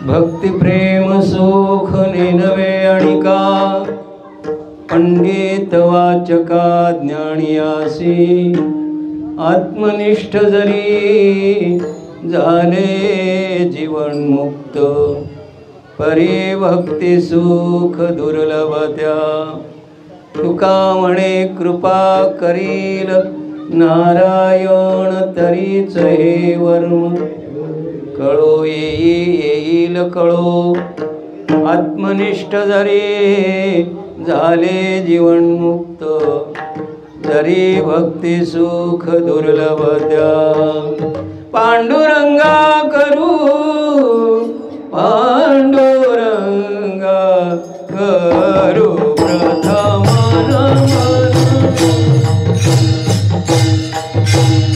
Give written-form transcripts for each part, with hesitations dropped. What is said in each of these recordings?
भक्ती प्रेम सुख नेनवे अणिका पंडित वाचका ज्ञानियासी आत्मनिष्ठ जरी झाले जीवन मुक्त परी भक्ती सुख दुर्लभ त्या तुका म्हणे कृपा करील नारायण तरीच हे वर्म कळो येईल कळो आत्मनिष्ठ जरी झाले जीवन मुक्त जरी भक्ती सुख दुर्लभ त्या पांडुरंगा करू पांडुरंगा करू प्रथम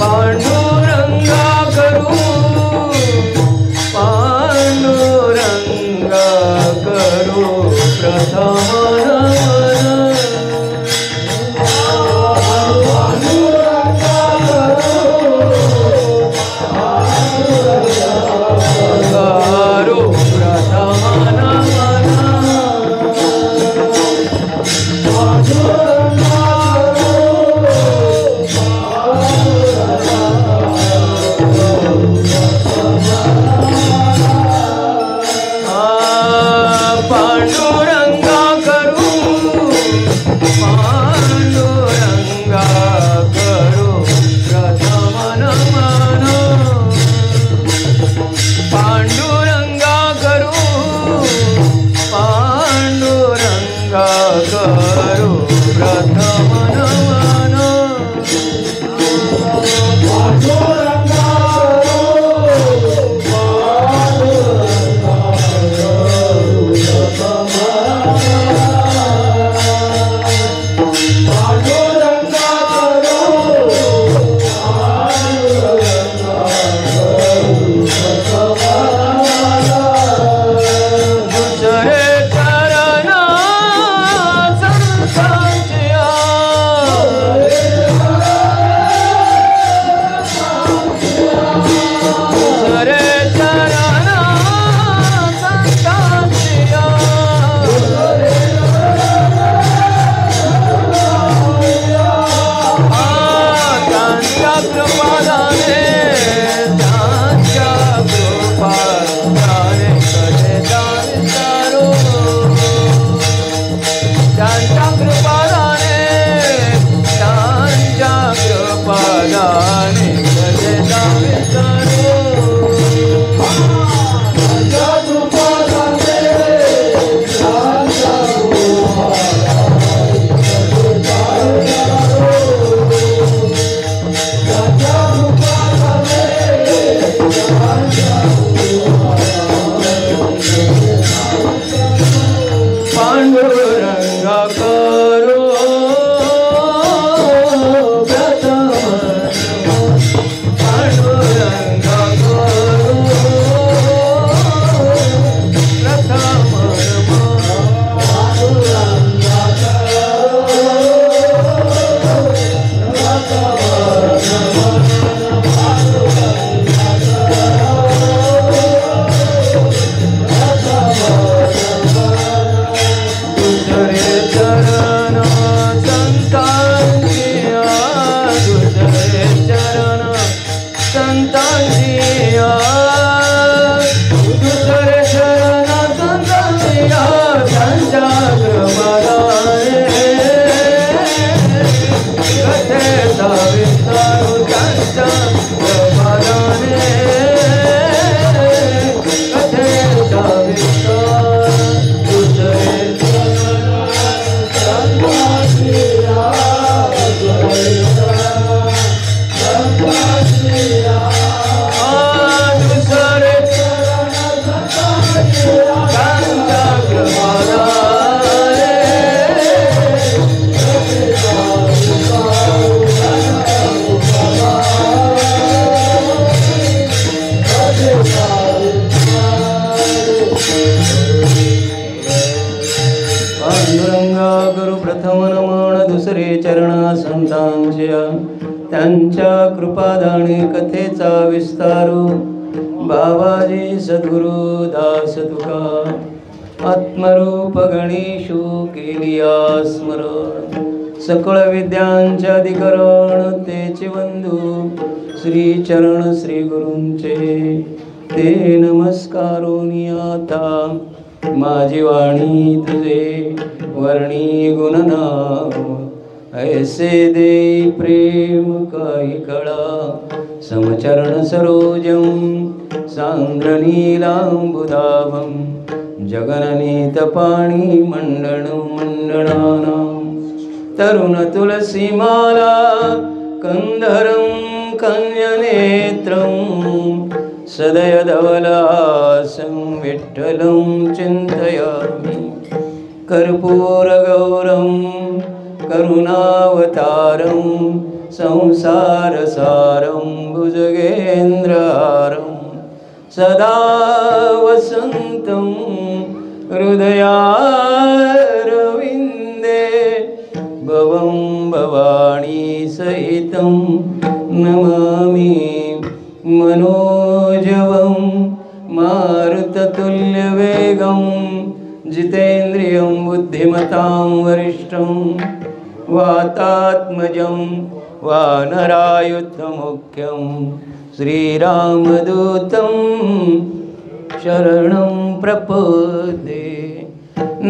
पांडुरंगा करू पांडुरंगा करू प्रथम बाबाजी सद्गुरु दास तुका आत्मरूप गणेशू केलिया स्मरण सकळ विद्यांच्या अधिकरण तेचे बंधू श्री चरण श्री गुरूंचे ते नमस्कारोनी आता माझी वाणी तुझे वर्णी गुणनाम ऐसे दे प्रेम काही कळा समचरण सरोजम सांद्र नीलांबुधाभम जगननीत पाणी मंडणं मंडणानां तरुण तुलसीमाला कंधरं कन्यनेत्रं सदय धवलासं विठ्ठलं चिन्तयामि कर्पूरगौरं करुणावतारं संसारसारं भुजगेन्द्रहारं सदा वसन्तं हृदयारविन्दे भवं भवानी सहितं नमामि मनोजवं मारुततुल्यवेगं जितेन्द्रियं बुद्धिमतां वरिष्ठं वातात्मजं वानरायुधमुख्यं श्रीरामदूतं शरणं प्रपद्ये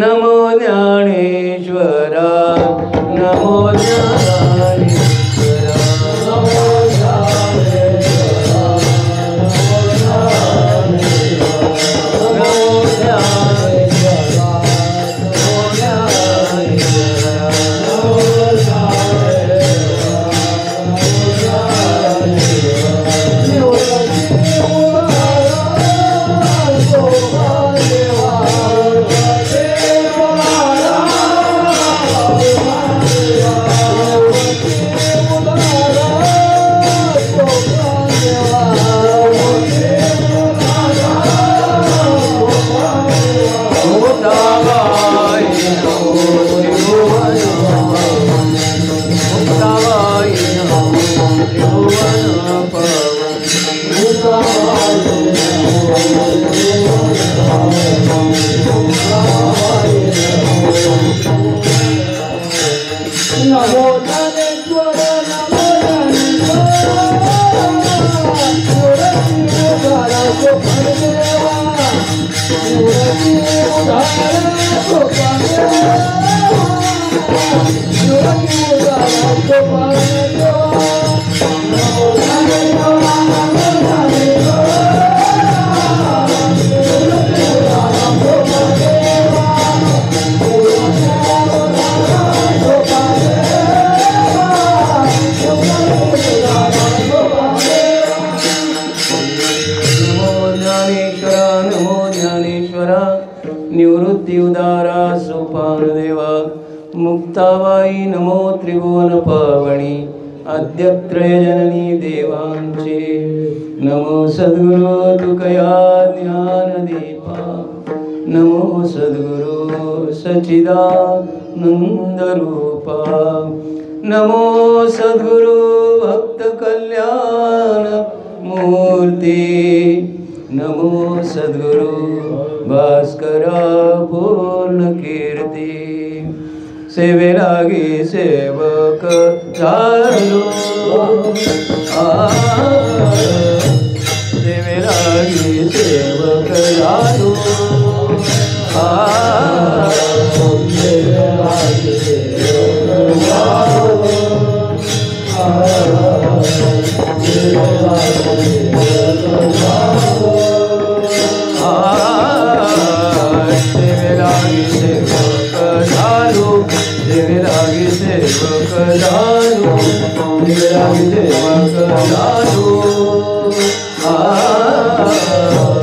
नमो ज्ञानेश्वरा नमो ज्ञानेश्वरा नमो ज्ञानेश्वरा नमो ज्ञानेश्वरा नमो ज्ञानेश्वरा निवृत्ति उदारा सोपान देवा मुक्ताबाई नमो त्रिभुवन पावनी आद्यत्रय जननी देवांचे नमो सद्गुरु तुकया ज्ञानदीपा नमो सद्गुरु सच्चिदानंद रूपा नमो सद्गुरु भक्त कल्याण मूर्ति नमो सद्गुरु भास्करा पूर्ण कीर्ति सेवे लागे सेवक झालो सेवे लागे सेवक झालो सेवे लागे सेवक झालो सेवे लागे सेवक झालो सेवे लागे सेवक झालो सेवे लागे सेवक झालो सेवे लागे सेवक झालो सेवे लागे सेवक झालो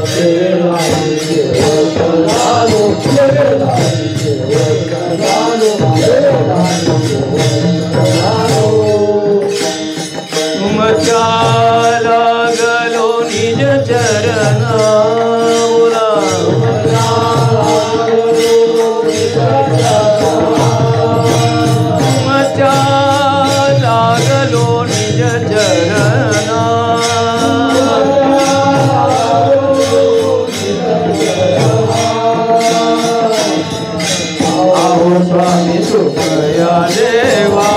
सेवे लागे सेवक झालो सेवे लागे सेवक झालो तुमच्या लागलो निज चरणा लागलो निज चरणा या देवा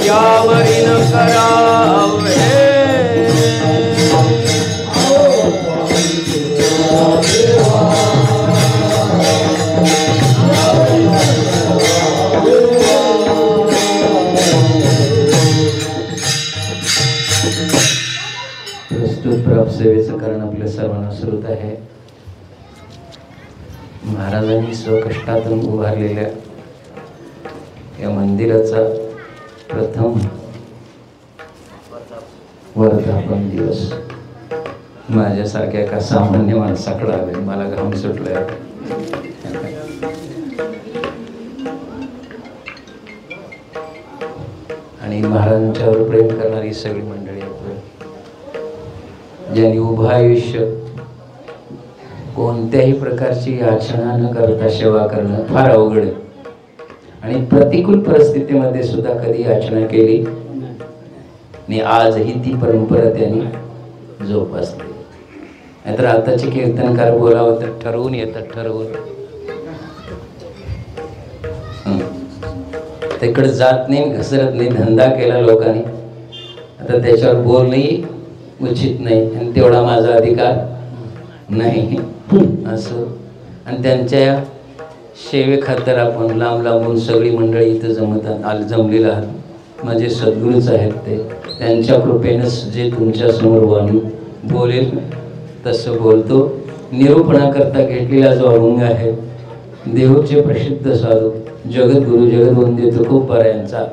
यावरी न करावे प्रस्तुत प्रभ सेवेचं कारण आपल्या सर्वांना श्रुत आहे. महाराजांनी स्वकष्टातून उभारलेल्या या मंदिराचा प्रथम वर्धापन दिवस माझ्यासारख्या एका सामान्य माणसाकडे आले. मला घाम सुटलाय. आणि महाराजांच्यावर प्रेम करणारी सगळी मंडळी ज्यांनी उभं आयुष्य कोणत्याही प्रकारची याचना न करता सेवा करणं फार अवघड आहे. आणि प्रतिकूल परिस्थितीमध्ये सुद्धा कधी याचना केली आणि आजही ती परंपरा त्यांनी जोपासली. नाहीतर आताचे कीर्तनकार बोलावं तर ठरवून येतात. ठरवून तिकडे जात नाही, घसरत नाही. धंदा केला लोकांनी, आता त्याच्यावर बोलणंही उचित नाही आणि तेवढा माझा अधिकार नाही असं. आणि त्यांच्या सेवेखातर आपण लांब लांबून सगळी मंडळी इथं जमलेलं आहात. माझे सद्गुरूच आहेत ते. त्यांच्या कृपेनंच जे तुमच्यासमोर वाणी बोलेल तसं बोलतो. निरूपणाकरता घेतलेला जो अभंग आहे देहूचे प्रसिद्ध साधू जगद्गुरु जगद्वंद्य तुकोबा यांचा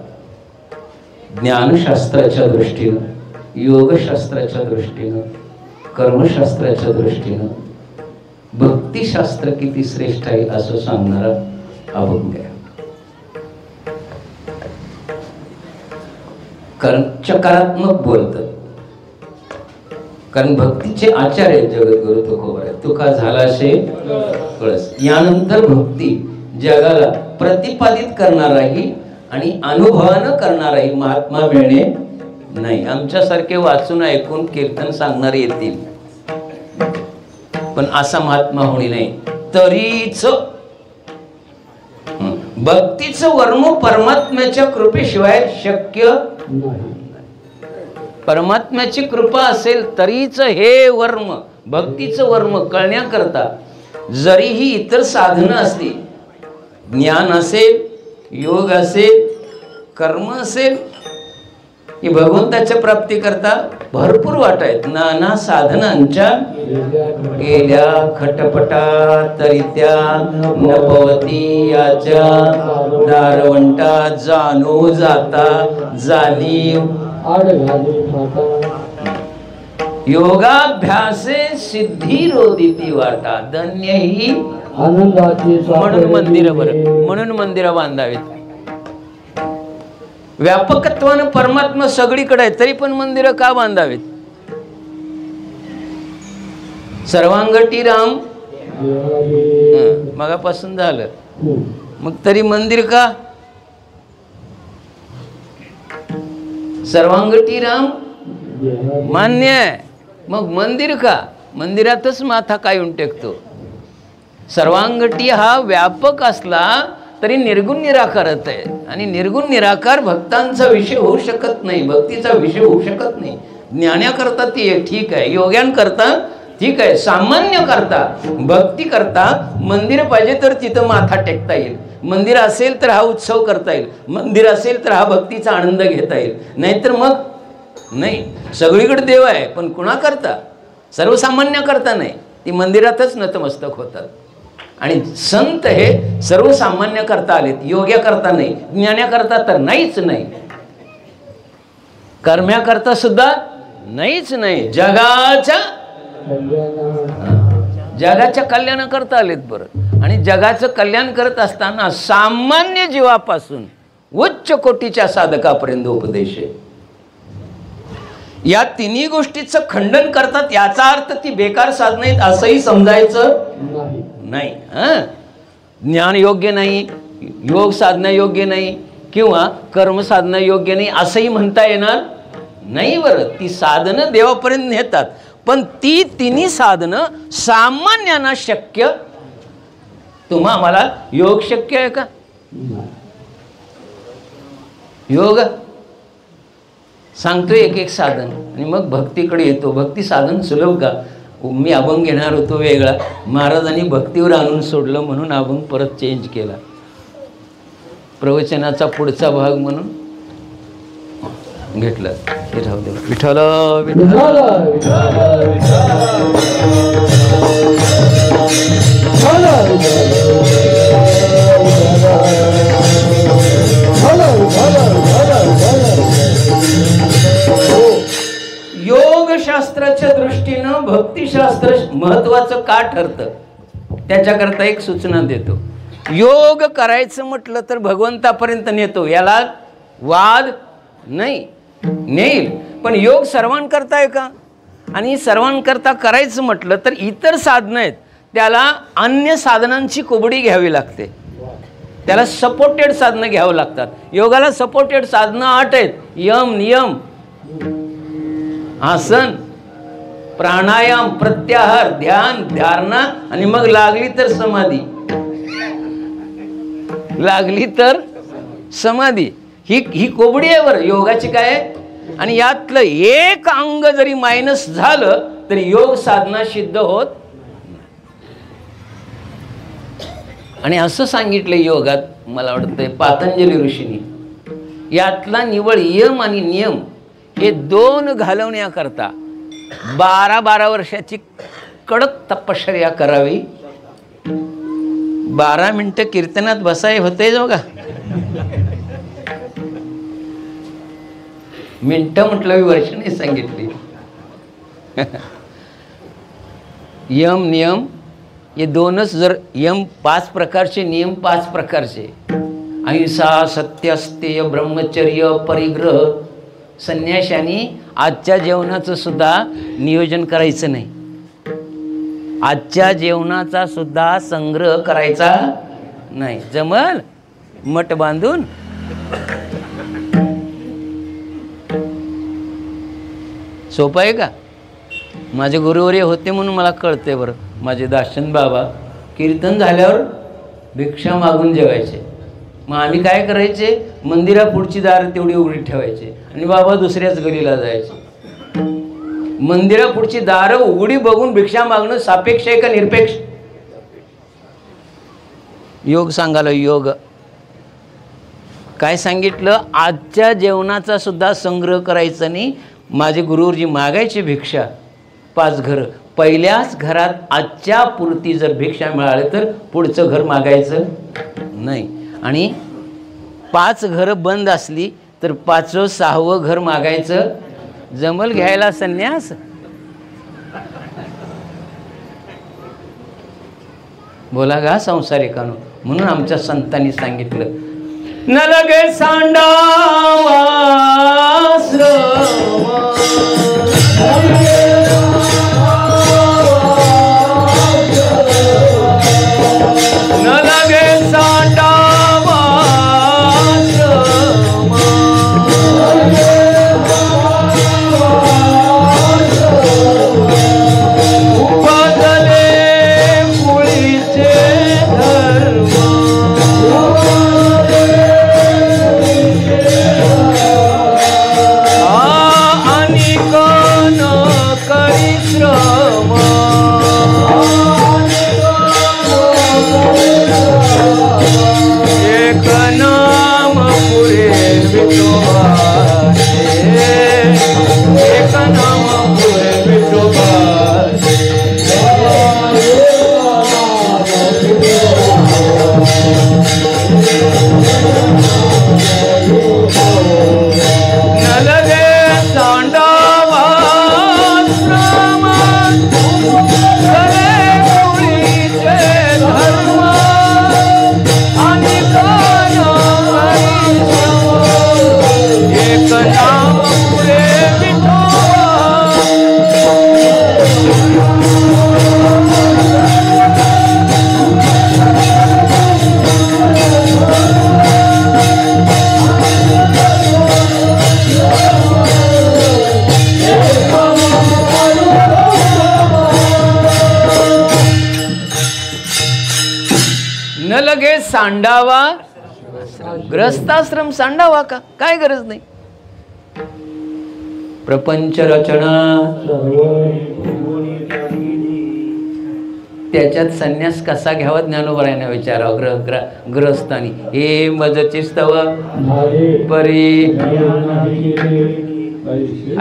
ज्ञानशास्त्राच्या दृष्टीनं, योगशास्त्राच्या दृष्टीनं, कर्मशास्त्राच्या दृष्टीनं भक्तिशास्त्र किती श्रेष्ठ आहे असं सांगणारा अभंग आहे. कारण चकारात्मक बोलतात. कारण भक्तीचे आचार्य जगद्गुरु तुकोबा आहे. तुका झाला शे कळस. यानंतर भक्ती जगाला प्रतिपादित करणाराही आणि अनुभवानं करणाराही महात्मा मिळणे नाही. आमच्यासारखे वाचून ऐकून कीर्तन सांगणारे येतील पण असा महात्मा होणे नाही. तरीच भक्तीचं वर्म परमात्म्याच्या कृपेशिवाय शक्य नाही. परमात्म्याची कृपा असेल तरीच हे वर्म, भक्तीचं वर्म कळण्याकरता जरीही इतर साधनं असली, ज्ञान असेल, योग असेल, कर्म असेल, ही भगवंताच्या प्राप्ती करता भरपूर वाट आहेत. नाना साधनांच्या गेल्या खटपटा तरी त्या नपवती याच्या दारवंटा जाणो जाता जाणीव योगाभ्यासे सिद्धी रोदिती वाटा धन्य ही आनंदाची. म्हणून मंदिर बरं, म्हणून मंदिरं बांधावीत. व्यापकत्वानं परमात्मा सगळीकडे आहे तरी पण मंदिरं का बांधावीत? सर्वांगटी राम मगापासून झालं, मग तरी मंदिर का? सर्वांगटी राम मान्य आहे, मग मंदिर का? मंदिरातच माथा कायून टेकतो. सर्वांगटी हा व्यापक असला तरी निर्गुण निराकारच आहे. आणि निर्गुण निराकार भक्तांचा विषय होऊ शकत नाही, भक्तीचा विषय होऊ शकत नाही. ज्ञानाकरता ती ठीक आहे, योग्यांकरता ठीक आहे, सामान्य करता भक्ती करता मंदिर पाहिजे तर तिथं माथा टेकता येईल. मंदिर असेल तर हा उत्सव करता येईल, मंदिर असेल तर हा भक्तीचा आनंद घेता येईल. नाहीतर मग नाही. सगळीकडे देव आहे पण कुणा करता? सर्वसामान्य करता नाही. ती मंदिरातच नतमस्तक होतात. आणि संत हे सर्वसामान्य करता आलेत, योग्य करता नाही, ज्ञान्या करता तर नाहीच नाही, कर्म्या करता सुद्धा नाहीच नाही. जगाच्या कल्याण करता आलेत बरं. आणि जगाचं कल्याण करत असताना सामान्य जीवापासून उच्च कोटीच्या साधकापर्यंत उपदेश आहे. या तिन्ही गोष्टीचं खंडन करतात. याचा अर्थ ती बेकार साधनं आहेत असंही समजायचं नाही. ज्ञान योग्य नाही, योग साधना योग्य नाही किंवा कर्म साधना योग्य नाही असंही म्हणता येणार नाही बरं. ती साधनं देवापर्यंत नेतात पण ती तिन्ही साधनं सामान्यांना शक्य तुम्हा आम्हाला योग शक्य आहे का? योग सांगतो एक एक साधन आणि मग भक्तीकडे येतो. भक्ती साधन सुलभ का? मी अभंग घेणार होतो वेगळा, महाराजांनी भक्तीवर आणून सोडलं म्हणून अभंग परत चेंज केला. प्रवचनाचा पुढचा भाग म्हणून घेतलं. हे राहू दे. विठ्ठल विठ्ठल योगशास्त्राच्या दृष्टीनं भक्तिशास्त्र महत्वाचं का ठरतं त्याच्याकरता एक सूचना देतो. योग करायचं म्हटलं तर भगवंतापर्यंत नेतो, याला वाद नाही, नेईल. पण योग सर्वांकरता आहे का? आणि सर्वांकरता करायचं म्हटलं तर इतर साधनं आहेत, त्याला अन्य साधनांची कोबडी घ्यावी लागते. त्याला सपोर्टेड साधनं घ्यावं लागतात. योगाला सपोर्टेड साधनं 8 आहेत. यम, नियम, आसन, प्राणायाम, प्रत्याहार, ध्यान, धारणा आणि मग लागली तर समाधी. लागली तर समाधी ही कोबडी आहे बरं योगाची. काय आहे? आणि यातलं एक अंग जरी मायनस झालं तरी योग साधना सिद्ध होत. आणि असं सांगितलं योगात, मला वाटतंय पातंजली ऋषींनी, यातला निवळ यम आणि नियम हे 2 घालवण्याकरता 12 वर्षाची कडक तपश्चर्या करावी. 12 मिनिटं कीर्तनात बसाय होते जो का. मिनटं म्हटलं वर्ष नाही सांगितली. यम नियम हे 2च. जर यम 5 प्रकारचे, नियम 5 प्रकारचे. अहिंसा, सत्य, अस्तेय, ब्रह्मचर्य, परिग्रह. संन्याशांनी आजच्या जेवणाचं सुद्धा नियोजन करायचं नाही. आजच्या जेवणाचा सुद्धा संग्रह करायचा नाही. जमल मठ बांधून. सोपं आहे का? माझे गुरुवर्य होते म्हणून मला कळते बरं. माझे दाशन बाबा कीर्तन झाल्यावर भिक्षा मागून जेवायचे. मग आम्ही काय करायचे? मंदिरापुढची दारं तेवढी उघडी ठेवायचे आणि बाबा दुसऱ्याच गलीला जायचे. मंदिरापुढची दारं उघडी बघून भिक्षा मागणं सापेक्ष आहे का निरपेक्ष? योग सांगायला योग काय सांगितलं? आजच्या जेवणाचा सुद्धा संग्रह करायचा नाही. माझे गुरुजी मागायचे भिक्षा 5 घरं. पहिल्याच घरात आजच्या पुरती जर भिक्षा मिळाली तर पुढचं घर मागायचं नाही. आणि 5 घरं बंद असली तर 5वं 6वं घर मागायचं. जमल घ्यायला संन्यास? बोला गा संसारिकानो. म्हणून आमच्या संतांनी सांगितलं, न लगे सांडावा न लगे सांडावा ग्रस्ताश्रम सांडावा का, काय गरज नाही. प्रपंच रचना त्याच्यात संन्यास कसा घ्यावा ज्ञानोबरायांना विचारावं. ग्रस्तानी हे मजची स्तव परी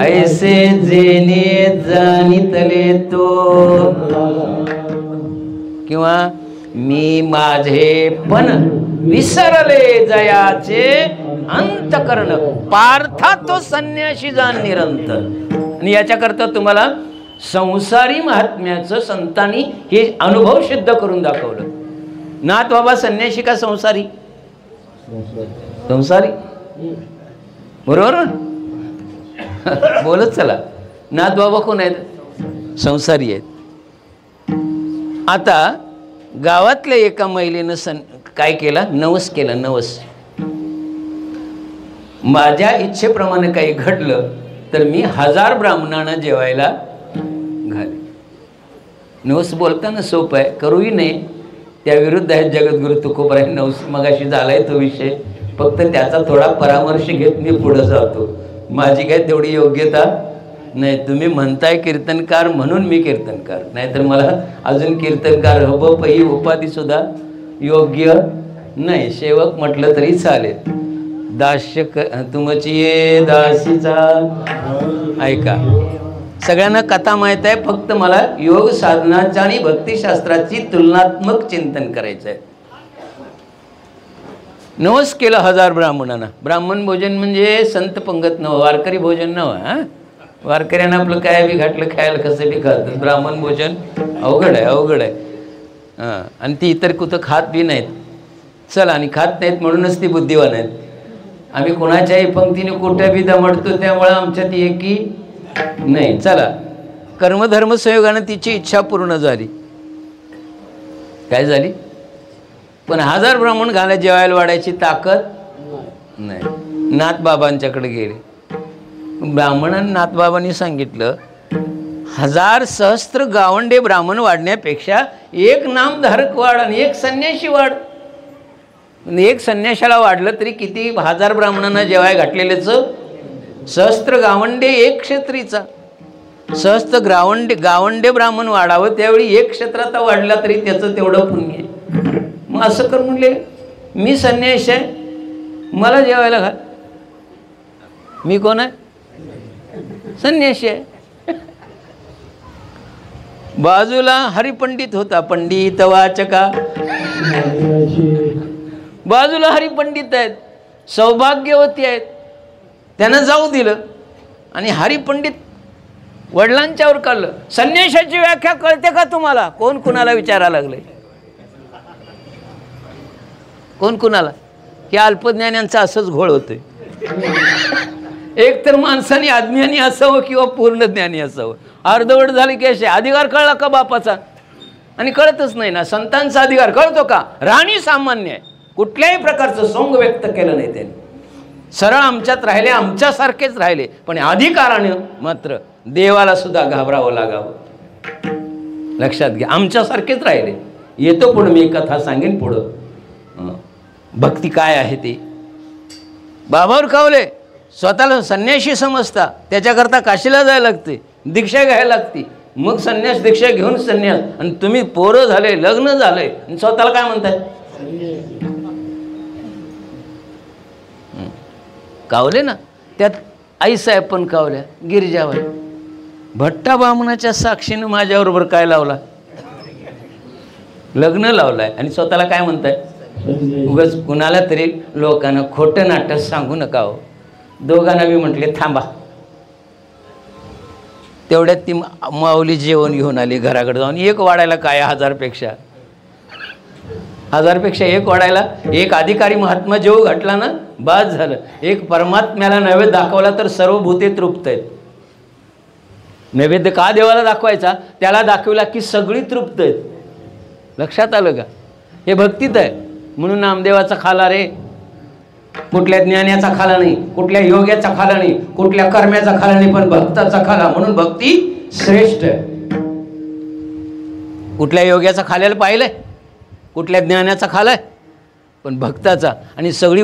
ऐसे जेने जाणितले तो, किंवा मी माझे पण विसरले जयाचे अंतकरण पार्था तो संन्याशी जाण निरंतर. आणि याच्याकरता तुम्हाला संसारी महात्म्याचं संतांनी हे अनुभव सिद्ध करून दाखवलं. नाथ बाबा संन्याशी का संसारी? संसारी, बरोबर ना? बोलत चला. नाथ बाबा कोण आहेत? संसारी आहेत. आता गावातल्या एका महिलेनं काय केलं? नवस केला. नवस, माझ्या इच्छेप्रमाणे काही घडलं तर मी 1000 ब्राह्मणांना जेवायला घाले. नवस बोलताना सोपं आहे, करूही नाही. त्याविरुद्ध आहेत जगद्गुरु तुकोबराय. नवस मगाशी झालाय तो विषय, फक्त त्याचा थोडा परामर्श घेत मी पुढे जातो. माझी काय तेवढी योग्यता नाही. तुम्ही म्हणताय कीर्तनकार म्हणून मी कीर्तनकार, नाहीतर मला अजून कीर्तनकार हब ही उपाधी सुद्धा योग्य नाही. सेवक म्हटलं तरी चालेल. दास्य तुमची ये दासीचा. ऐका, सगळ्यांना कथा माहीत आहे, फक्त मला योग साधनाच्या आणि भक्तिशास्त्राची तुलनात्मक चिंतन करायचं आहे. नवस केलं 1000 ब्राह्मणांना. ब्राह्मण भोजन म्हणजे संत पंगत नवं, वारकरी भोजन नवं. हां, वारकऱ्यांना आपलं काय बी घातलं खायला कसं बी खातात. ब्राह्मण भोजन अवघड आहे, अवघड आहे. हां, आणि ती इतर कुठं खात बी नाहीत. चला, आणि खात नाहीत म्हणूनच ती बुद्धिवान आहेत. आम्ही कोणाच्याही पंक्तीने कुठे बी दमडतो, त्यामुळं आमच्यात एकी नाही. चला, कर्मधर्म संयोगाने तिची इच्छा पूर्ण झाली. काय झाली? पण 1000 ब्राह्मण घाला जेवायला वाढायची ताकद नाही. नाथबाबांच्याकडे गेले. ब्राह्मणांना नाथबाबांनी सांगितलं, 1000 सहस्त्र गावंडे ब्राह्मण वाढण्यापेक्षा एक नामधारक वाढ आणि एक संन्याशी वाढ. एक संन्याशाला वाढलं तरी किती? 1000 ब्राह्मणांना जेवाय घातलेल्याचं सहस्त्र गावंडे एक क्षेत्रीचा. सहस्त्र गावंडे ब्राह्मण वाढावं, त्यावेळी एक क्षेत्राचा वाढला तरी त्याचं तेवढं पुण्य आहे. मग असं कर म्हणले, मी संन्यास आहे, मला जेवायला घाल. मी कोण आहे? संन्यासी आहे. बाजूला हरिपंडित होता, पंडित वाचका. बाजूला हरिपंडित आहेत, सौभाग्यवती आहेत. त्यानं जाऊ दिलं आणि हरिपंडित वडिलांच्यावर काढलं. संन्यासाची व्याख्या कळते का तुम्हाला? कोण कुणाला विचारायला लागले? कोण कुणाला? की अल्पज्ञान्यांचा असंच घोळ होतोय. एक तर माणसाने अज्ञानी असावं किंवा पूर्ण ज्ञानी असावं. अर्धवट झाले की असे. अधिकार कळला का बापाचा? आणि कळतच नाही ना. संतांचा अधिकार कळतो का? राणी सामान्य आहे, कुठल्याही प्रकारचं सोंग व्यक्त केलं नाही त्यांनी. सरळ आमच्यात राहिले, आमच्यासारखेच राहिले. पण अधिकाराने मात्र देवाला सुद्धा घाबरावं लागावं. लक्षात घ्या, आमच्यासारखेच राहिले. येतो पुढं, मी कथा सांगेन पुढं. भक्ती काय आहे ते. बाबावर कावले, स्वतःला संन्याशी समजता, त्याच्याकरता काशीला जायला लागते, दीक्षा घ्यायला लागते. मग संन्यास दीक्षा घेऊन संन्यास. आणि तुम्ही पोरं झाले, लग्न झालंय, आणि स्वतःला काय म्हणताय? कावले ना. त्यात आईसाहेब पण कावल्या, गिरिजाबाई. भट्टा बामणाच्या साक्षीनं माझ्याबरोबर काय लावला? लग्न लावलाय. आणि स्वतःला काय म्हणताय? उगाच कुणाला तरी लोकांना खोटं नाटक सांगू नका हो. दोघांना मी म्हटले थांबा. तेवढ्यात ती माऊली जेवण घेऊन आली घराकडे जाऊन. एक वाढायला काय 1000पेक्षा 1000पेक्षा एक वाढायला. एक अधिकारी महात्मा जेव घटला ना, बाद झालं. एक परमात्म्याला नैवेद्य दाखवला तर सर्व भूते तृप्त आहेत. नैवेद्य का देवाला दाखवायचा? त्याला दाखवला की सगळी तृप्त आहेत. लक्षात आलं का? हे भक्तीत आहे. म्हणून नामदेवाचा खाला रे, कुठल्या ज्ञानाचा खाला नाही, कुठल्या योग्याचा खाला नाही, कुठल्या कर्म्याचा खाला नाही, पण भक्ताचा खाला. म्हणून भक्ती श्रेष्ठ आहे. कुठल्या योग्याचा खाल्याला पाहिलंय? कुठल्या ज्ञानाचा खालाय, पण भक्ताचा. आणि सगळी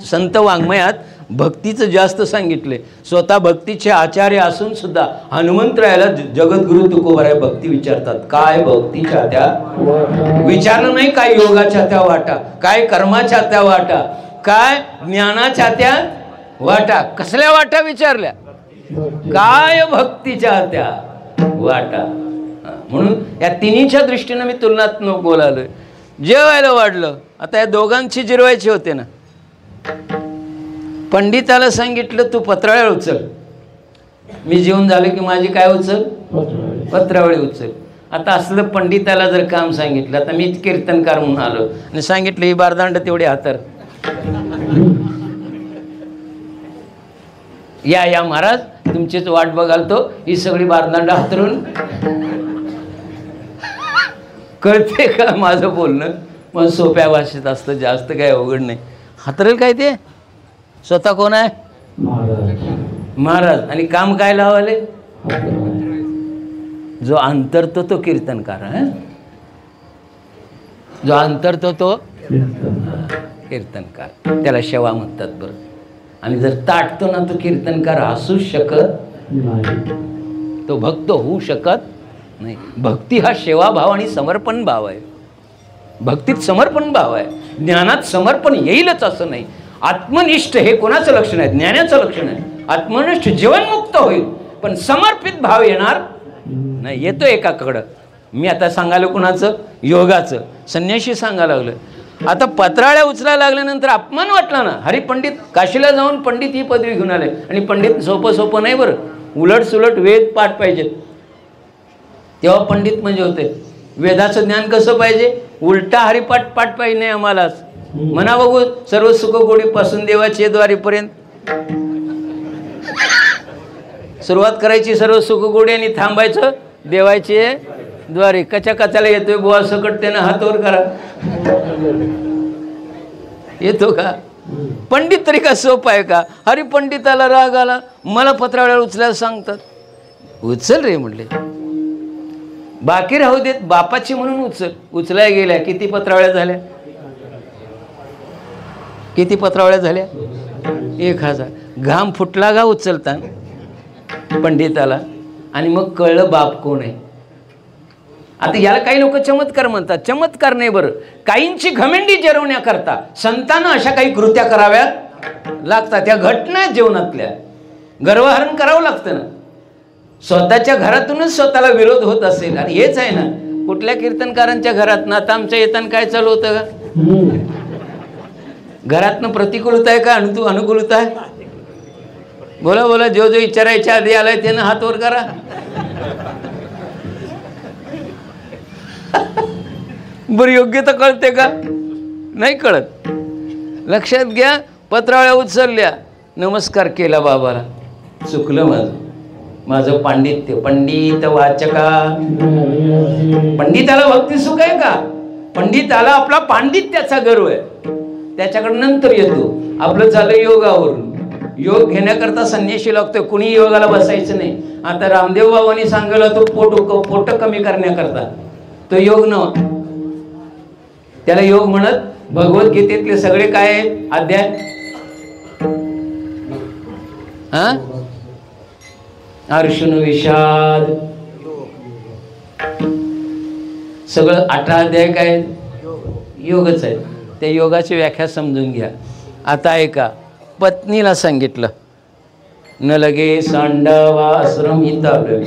संत वाङ्मयात भक्तीचं जास्त सांगितले. स्वतः भक्तीचे आचार्य असून सुद्धा हनुमंतरायाला जगद्गुरु तुकोबाराय भक्ती विचारतात. काय भक्तीच्या त्या विचारलं नाही, काय योगाच्या त्या वाटा, काय कर्माच्या त्या वाटा, काय ज्ञानाच्या त्या वाटा. कसल्या वाटा विचारल्या? काय भक्तीच्या त्या वाटा. म्हणून या तिन्हीच्या दृष्टीनं मी तुलनात्मक बोलालोय. जेवायला वाढलं, आता या दोघांची जिरवायची होते ना. पंडिताला सांगितलं तू पत्रावळ्या उचल. मी जेवून झालं की माझी काय उचल? पत्रावळी उचल. आता असलं पंडिताला जर काम सांगितलं, आता मी कीर्तनकार म्हणून आलो आणि सांगितलं ही बारदांड तेवढी हातर, या महाराज तुमचीच वाट बघाल तो, ही सगळी बारदांड हातरून. कळते का माझं बोलणं? मग सोप्या भाषेत असतं, जास्त काय अवघड नाही. हातरेल काय ते? स्वतः कोण आहे? महाराज. आणि काम काय लावले? जो अंतरतो तो कीर्तनकार आहे. जो अंतरतो तो कीर्तनकार, त्याला सेवा म्हणतात. बरं. आणि जर ताटतो ना तो कीर्तनकार असूच शकत नाही, तो भक्त होऊ शकत नाही. भक्ती हा सेवाभाव आणि समर्पण भाव आहे. भक्तीत समर्पण भाव आहे. ज्ञानात समर्पण येईलच असं नाही. आत्मनिष्ठ हे कोणाचं लक्षण आहे? ज्ञानाचं लक्षण आहे. आत्मनिष्ठ जीवनमुक्त होईल, पण समर्पित भाव येणार नाही. येतो एकाकडं. मी आता सांगायला कुणाचं? योगाचं. संन्याशी सांगायला लागलं. आता पत्राळ्या उचलायला लागल्यानंतर अपमान वाटला ना. हरिपंडित काशीला जाऊन पंडित ही पदवी घेऊन आले. आणि पंडित सोपं नाही बरं. उलट सुलट वेद पाठ पाहिजेत, तेव्हा पंडित म्हणजे होते. वेदाचं ज्ञान कसं पाहिजे? उलटा हरिपाठ पाठ पाहिजे नाही आम्हालाच. म्हणा बघू, सर्व सुख गोडीपासून देवाचे द्वारीपर्यंत सुरुवात करायची सर्व सुख गोडी आणि थांबायचं देवाचे द्वारे. कचाला येतोय बुवा सकट त्यानं हात वर करा. येतो का? पंडित तरी का सोपं आहे का? हरिपंडिताला राग आला, मला पत्रावळ्या उचलायला सांगतात. उचल रे म्हणले, बाकी राहू देत, बापाची म्हणून उचल. उचलाय गेल्या. किती पत्रावळ्या झाल्या? किती पत्रावळ्या झाल्या? 1000. घाम फुटला का उचलता पंडिताला. आणि मग कळलं बाप कोण आहे. आता याला काही लोक चमत्कार म्हणतात. चमत्कार नाही बरं. काहींची घमेंडी जिरवण्याकरता संतांना अशा काही कृत्या कराव्या लागतात. त्या घटना आहेत जीवनातल्या. गर्वहरण करावं लागतं ना. स्वतःच्या घरातूनच स्वतःला विरोध होत असेल. आणि हेच आहे ना कुठल्या कीर्तनकारांच्या घरात ना. आता आमच्या येताना काय चालू होतं का? घरातनं प्रतिकूलता आहे का अनुकूलता आहे? बोला बोला. जो विचारायच्या आधी आलाय त्यानं हात वर करा. बरं, योग्य तर कळते का? नाही कळत. लक्षात घ्या. पत्रावळ्या उचलल्या, नमस्कार केला बाबाला. चुकलं माझं पांडित्य. पंडित वाचका. पंडिताला भक्ती सुख आहे का? पंडिताला आपला पांडित्याचा गर्व आहे. त्याच्याकडे नंतर येतो. आपलं झालं योगावरून. योग घेण्याकरता संन्याशी लागतोय. कुणी योगाला बसायचं नाही. आता रामदेव बाबांनी सांगितलं तो पोट कमी करण्याकरता तो योग नव्हता. त्याला योग म्हणत. भगवद्गीतेतले सगळे काय अध्याय? अर्जुन विषाद. सगळं 18 अध्याय काय? योगच आहे. त्या योगाची व्याख्या समजून घ्या. आता ऐका. पत्नीला सांगितलं न लगे सांडवा आश्रम. इथं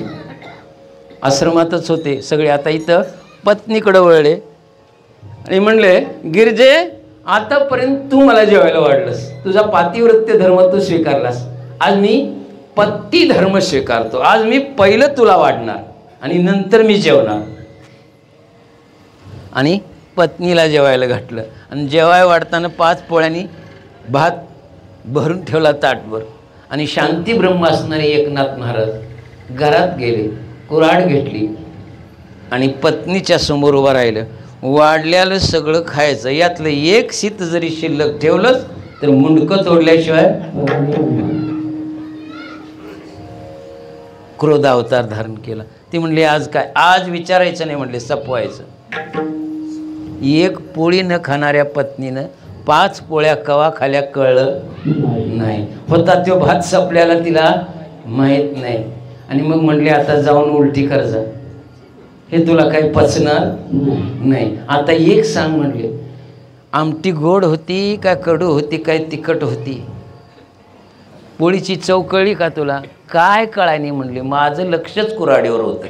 आश्रमातच होते सगळे. आता इथं पत्नीकडे वळले आणि म्हणले गिरजे, आतापर्यंत तू मला जेवायला वाढलंस. तुझा पातिव्रत्य धर्म तू स्वीकारलास. आज मी पत्ती धर्म स्वीकारतो. आज मी पहिलं तुला वाढणार आणि नंतर मी जेवणार. आणि पत्नीला जेवायला घातलं. आणि जेवाय वाढताना 5 पोळ्यांनी भात भरून ठेवला ताटभर. आणि शांती ब्रह्म असणारे एकनाथ महाराज घरात गेले. कुऱ्हाड घेतली आणि पत्नीच्या समोर उभं राहिलं. वाढल्याला सगळं खायचं. यातलं एक शीत जरी शिल्लक ठेवलंच तर मुंडकं तोडल्याशिवाय. क्रोध अवतार धारण केला. ती म्हणली आज काय? आज विचारायचं नाही म्हणले, सपवायचं. एक पोळी न खाणाऱ्या पत्नीनं 5 पोळ्या कवा खाल्या कळलं नाही. होता तो भात संपल्याला तिला माहीत नाही. आणि मग म्हणले आता जाऊन उलटी कर जा, हे तुला काही पचणार नाही. आता एक सांग म्हणले, आमटी गोड होती काय कडू होती काय तिखट होती? पोळीची चव कळली का तुला? काय कळाय नाही म्हणले. माझं लक्षच कुऱ्हाडीवर होतं.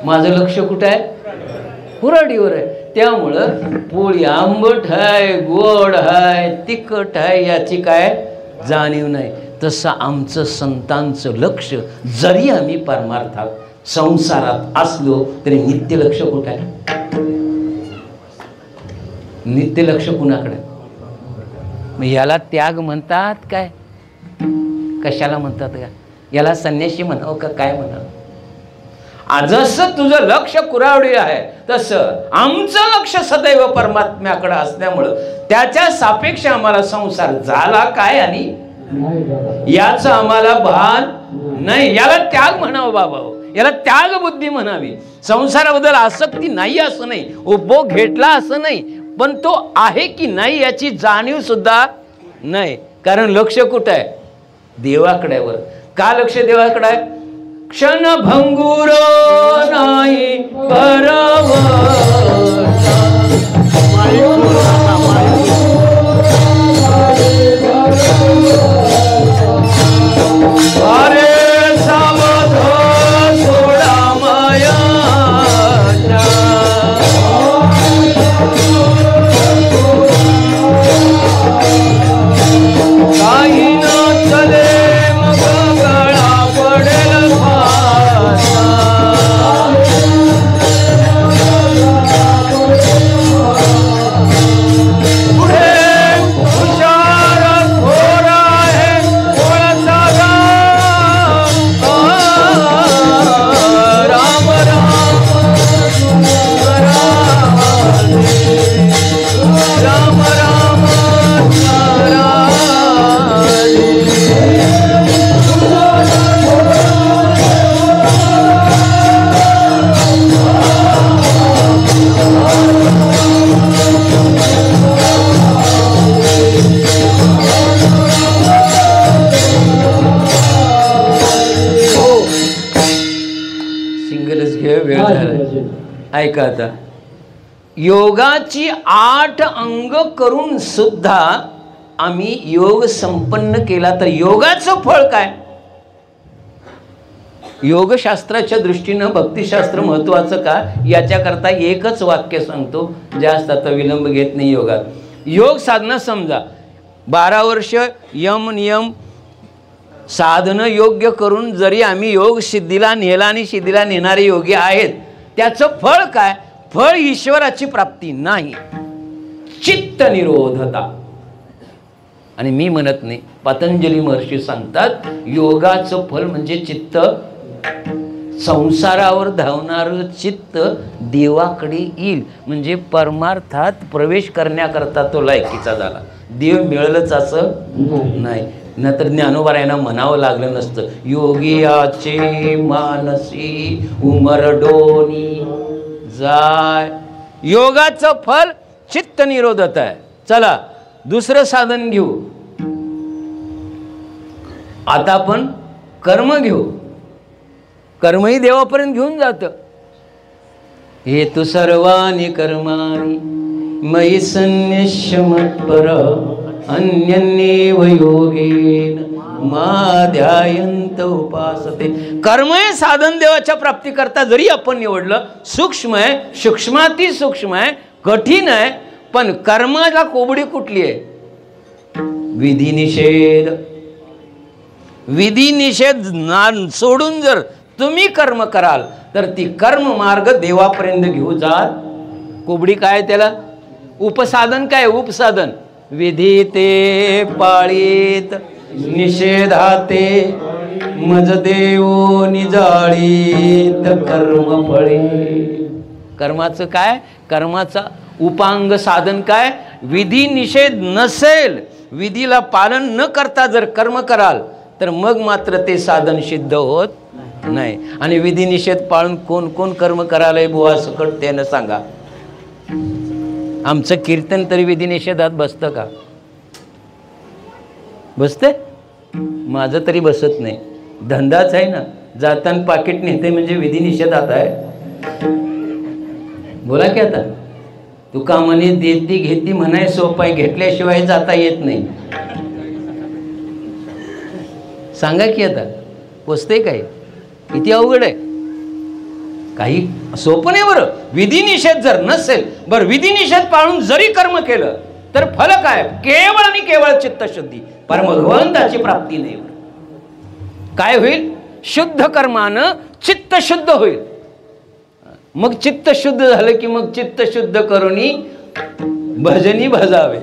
माझं लक्ष कुठं आहे? कुऱ्हाडीवर आहे. त्यामुळं पोळी आंबट आहे, गोड आहे, तिखट आहे याची काय जाणीव नाही. तसं आमचं संतांचं लक्ष, जरी आम्ही परमार्थात संसारात असलो तरी नित्य लक्ष कुठं आहे? नित्य लक्ष कुणाकडे? मग याला त्याग म्हणतात काय? कशाला म्हणतात का? याला संन्यासी म्हणावं का काय म्हणावं? जसं तुझं लक्ष कुऱ्हाडी आहे तसं आमचं लक्ष सदैव परमात्म्याकडे असल्यामुळं त्याच्या सापेक्ष आम्हाला संसार झाला काय आणि याचं आम्हाला भान नाही. याला त्याग म्हणावं बाबा, याला त्याग बुद्धी म्हणावी. संसाराबद्दल आसक्ती नाही असं नाही, उपभोग घेतला असं नाही, पण तो आहे की नाही याची जाणीव सुद्धा नाही. कारण लक्ष कुठं आहे? देवाकडे. वर का लक्ष देवाकडे आहे? क्षणभंगुर नाही अरे सावध सोडा माया काही न चले मग गळा पडेल ऐका आता. योगाची 8 अंग करून सुद्धा आम्ही योग संपन्न केला तर योगाचं फळ काय? योगशास्त्राच्या दृष्टीनं भक्तिशास्त्र महत्वाचं का याच्याकरता एकच वाक्य सांगतो, जास्त आता विलंब घेत नाही. योगात योग साधना समजा 12 वर्ष यम नियम साधनं योग्य करून जरी आम्ही योग सिद्धीला नेला आणि सिद्धीला नेणारे योगी आहेत, त्याचं फळ काय? फळ ईश्वराची प्राप्ती नाही, चित्त निरोधता. आणि मी म्हणत नाही, पतंजली महर्षी सांगतात योगाचं फल म्हणजे चित्त. संसारावर धावणारं चित्त देवाकडे येईल म्हणजे परमार्थात प्रवेश करण्याकरता तो लायकीचा झाला. देव मिळलंच असं नाही, नाहीतर ज्ञानोबारायांना म्हणावं लागलं नसतं योगियाचे मानसी उमरडोनी जाय. योगाचं फल चित्त निरोधत आहे. चला दुसरं साधन घेऊ. आता आपण कर्म घेऊ. कर्मही देवापर्यंत घेऊन जातं. हे तू सर्वानी कर्माणी मयि संन्यस्य मत्पर अन्यन्येव योगेन माध्यायंत उपासते. कर्म हे साधन देवाच्या प्राप्ती करता जरी आपण निवडलं, सूक्ष्म आहे, सूक्ष्माती सूक्ष्म आहे, कठीण आहे, पण कर्माला कोबडी कुठली आहे? विधी निषेध. विधी निषेध सोडून जर तुम्ही कर्म कराल तर ती कर्म मार्ग देवापर्यंत घेऊ जात. कोबडी काय त्याला? उपसाधन काय? उपसाधन विधी ते पाळीत निषेधाते मज देवो निजाळीत कर्म फळे. कर्माचं काय? कर्माचा उपांग साधन काय? विधी निषेध नसेल, विधीला पालन न करता जर कर्म कराल तर मग मात्र ते साधन सिद्ध होत नाही. आणि विधिनिषेध पाळून कोण कोण कर्म करायलंय बुवा सकट त्यानं सांगा. आमचं कीर्तन तरी विधिनिषेधात बसतं का? बसते? माझं तरी बसत नाही. धंदाच आहे ना, जाताना पाकिट नेते म्हणजे विधिनिषेधात आहे. बोला की आता तुका म्हणे देती घेती म्हणाय सोपाय, घेतल्याशिवाय जाता येत नाही. सांगा की आता पोचते काय? किती अवघड आहे. काही सोपं नाही बरं. विधिनिषेध जर नसेल बरं, विधिनिषेध पाळून जरी कर्म केलं तर फल काय? केवळ आणि केवळ चित्तशुद्धी, परम भगवंताची प्राप्ती नाही. काय होईल? शुद्ध कर्मानं चित्त शुद्ध होईल. मग चित्त शुद्ध झालं की मग चित्त शुद्ध करूनी भजनी भजावे.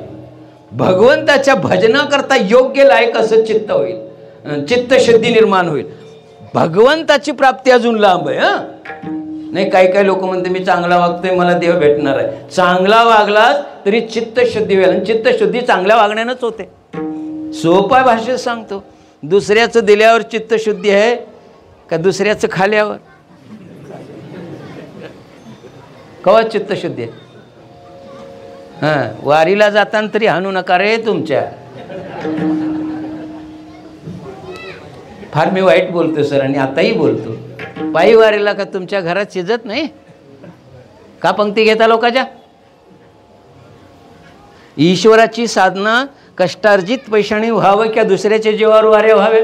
भगवंताच्या भजनाकरता योग्य लायक असं चित्त होईल, चित्तशुद्धी निर्माण होईल. भगवंताची प्राप्ती अजून लांब आहे. नाही, काही काही लोक म्हणते मी चांगला वागतोय मला देव भेटणार आहे. चांगला वागलास तरी चित्तशुद्धी होईल, आणि चित्तशुद्धी चांगल्या वागण्यानंच होते. सोपा भाषेत सांगतो. दुसऱ्याचं दिल्यावर चित्तशुद्धी आहे का दुसऱ्याचं खाल्यावर? कवा चित्तशुद्धी आहे? हां, वारीला जाताना तरी हाणू नका रे तुमच्या. फार मी वाईट बोलतो सर, आणि आताही बोलतो. पायी वारीला का तुमच्या घरात शिजत नाही का? पंक्ती घेता लोकांच्या. ईश्वराची साधना कष्टार्जित पैशाने व्हावं किंवा दुसऱ्याच्या जीवावर वारे व्हावे?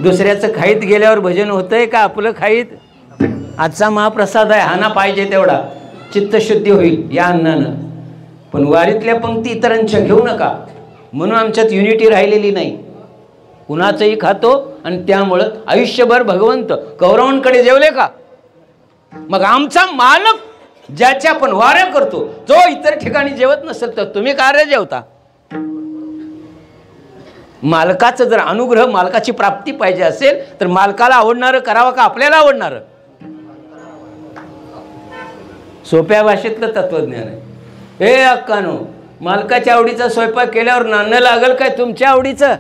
दुसऱ्याचं खाईत गेल्यावर भजन होतंय का आपलं खाईत? आजचा महाप्रसाद आहे, हाना पाहिजे तेवढा, चित्तशुद्धी होईल या अन्नानं. पण वारीतल्या पंक्ती इतरांच्या घेऊ नका. म्हणून आमच्यात युनिटी राहिलेली नाही. कुणाचंही खातो आणि त्यामुळं आयुष्यभर भगवंत कौरवांकडे जेवले का? मग आमचा मालक ज्याच्या आपण वाऱ्या करतो जो इतर ठिकाणी जेवत नसेल तर तुम्ही का रे जेवता? मालकाचं जर अनुग्रह, मालकाची प्राप्ती पाहिजे असेल तर मालकाला आवडणारं करावं का आपल्याला आवडणारं? सोप्या भाषेतलं तत्वज्ञान आहे. हे अक्कानो, मालकाच्या आवडीचा स्वयंपाक केल्यावर नाणं लागल काय तुमच्या आवडीचं?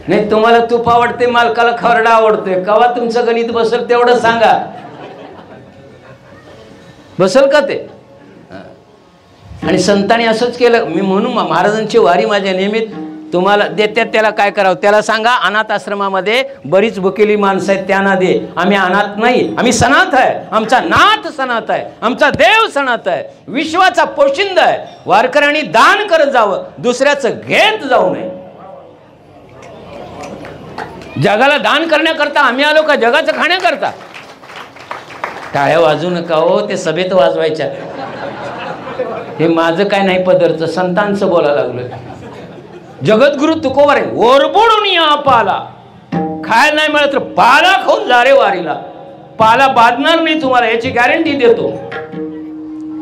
नाही, तुम्हाला तूप आवडते, मालकाला खरडा आवडतोय. कवा तुमचं गणित बसल तेवढं सांगा. बसल का ते? आणि संतांनी असंच केलं. मी म्हणून महाराजांची वारी माझ्या नियमित तुम्हाला देत्यात. त्याला काय करावं त्याला सांगा. अनाथ आश्रमामध्ये बरीच भुकेली माणसं आहेत, त्यांना दे. आम्ही अनाथ नाही, आम्ही सनाथ आहे. आमचा नाथ सनाथ आहे, आमचा देव सनाथ आहे, विश्वाचा पोशिंदा आहे. वारकऱ्यांनी दान करत जावं, दुसऱ्याचं घेत जाऊ नये. जगाला दान करण्याकरता आम्ही आलो का जगाचं खाण्याकरता? टाळ्या वाजू नका हो, ते सभेत वाजवायच्या. हे माझं काय नाही पदरचं, संतांचं बोलायला लागलोय. जगद्गुरु तुकोबार ओरबोडून या पाला. खायला नाही मिळत तर पाला खाऊन जा रे वारीला. पाला बाधणार नाही तुम्हाला, याची गॅरंटी देतो.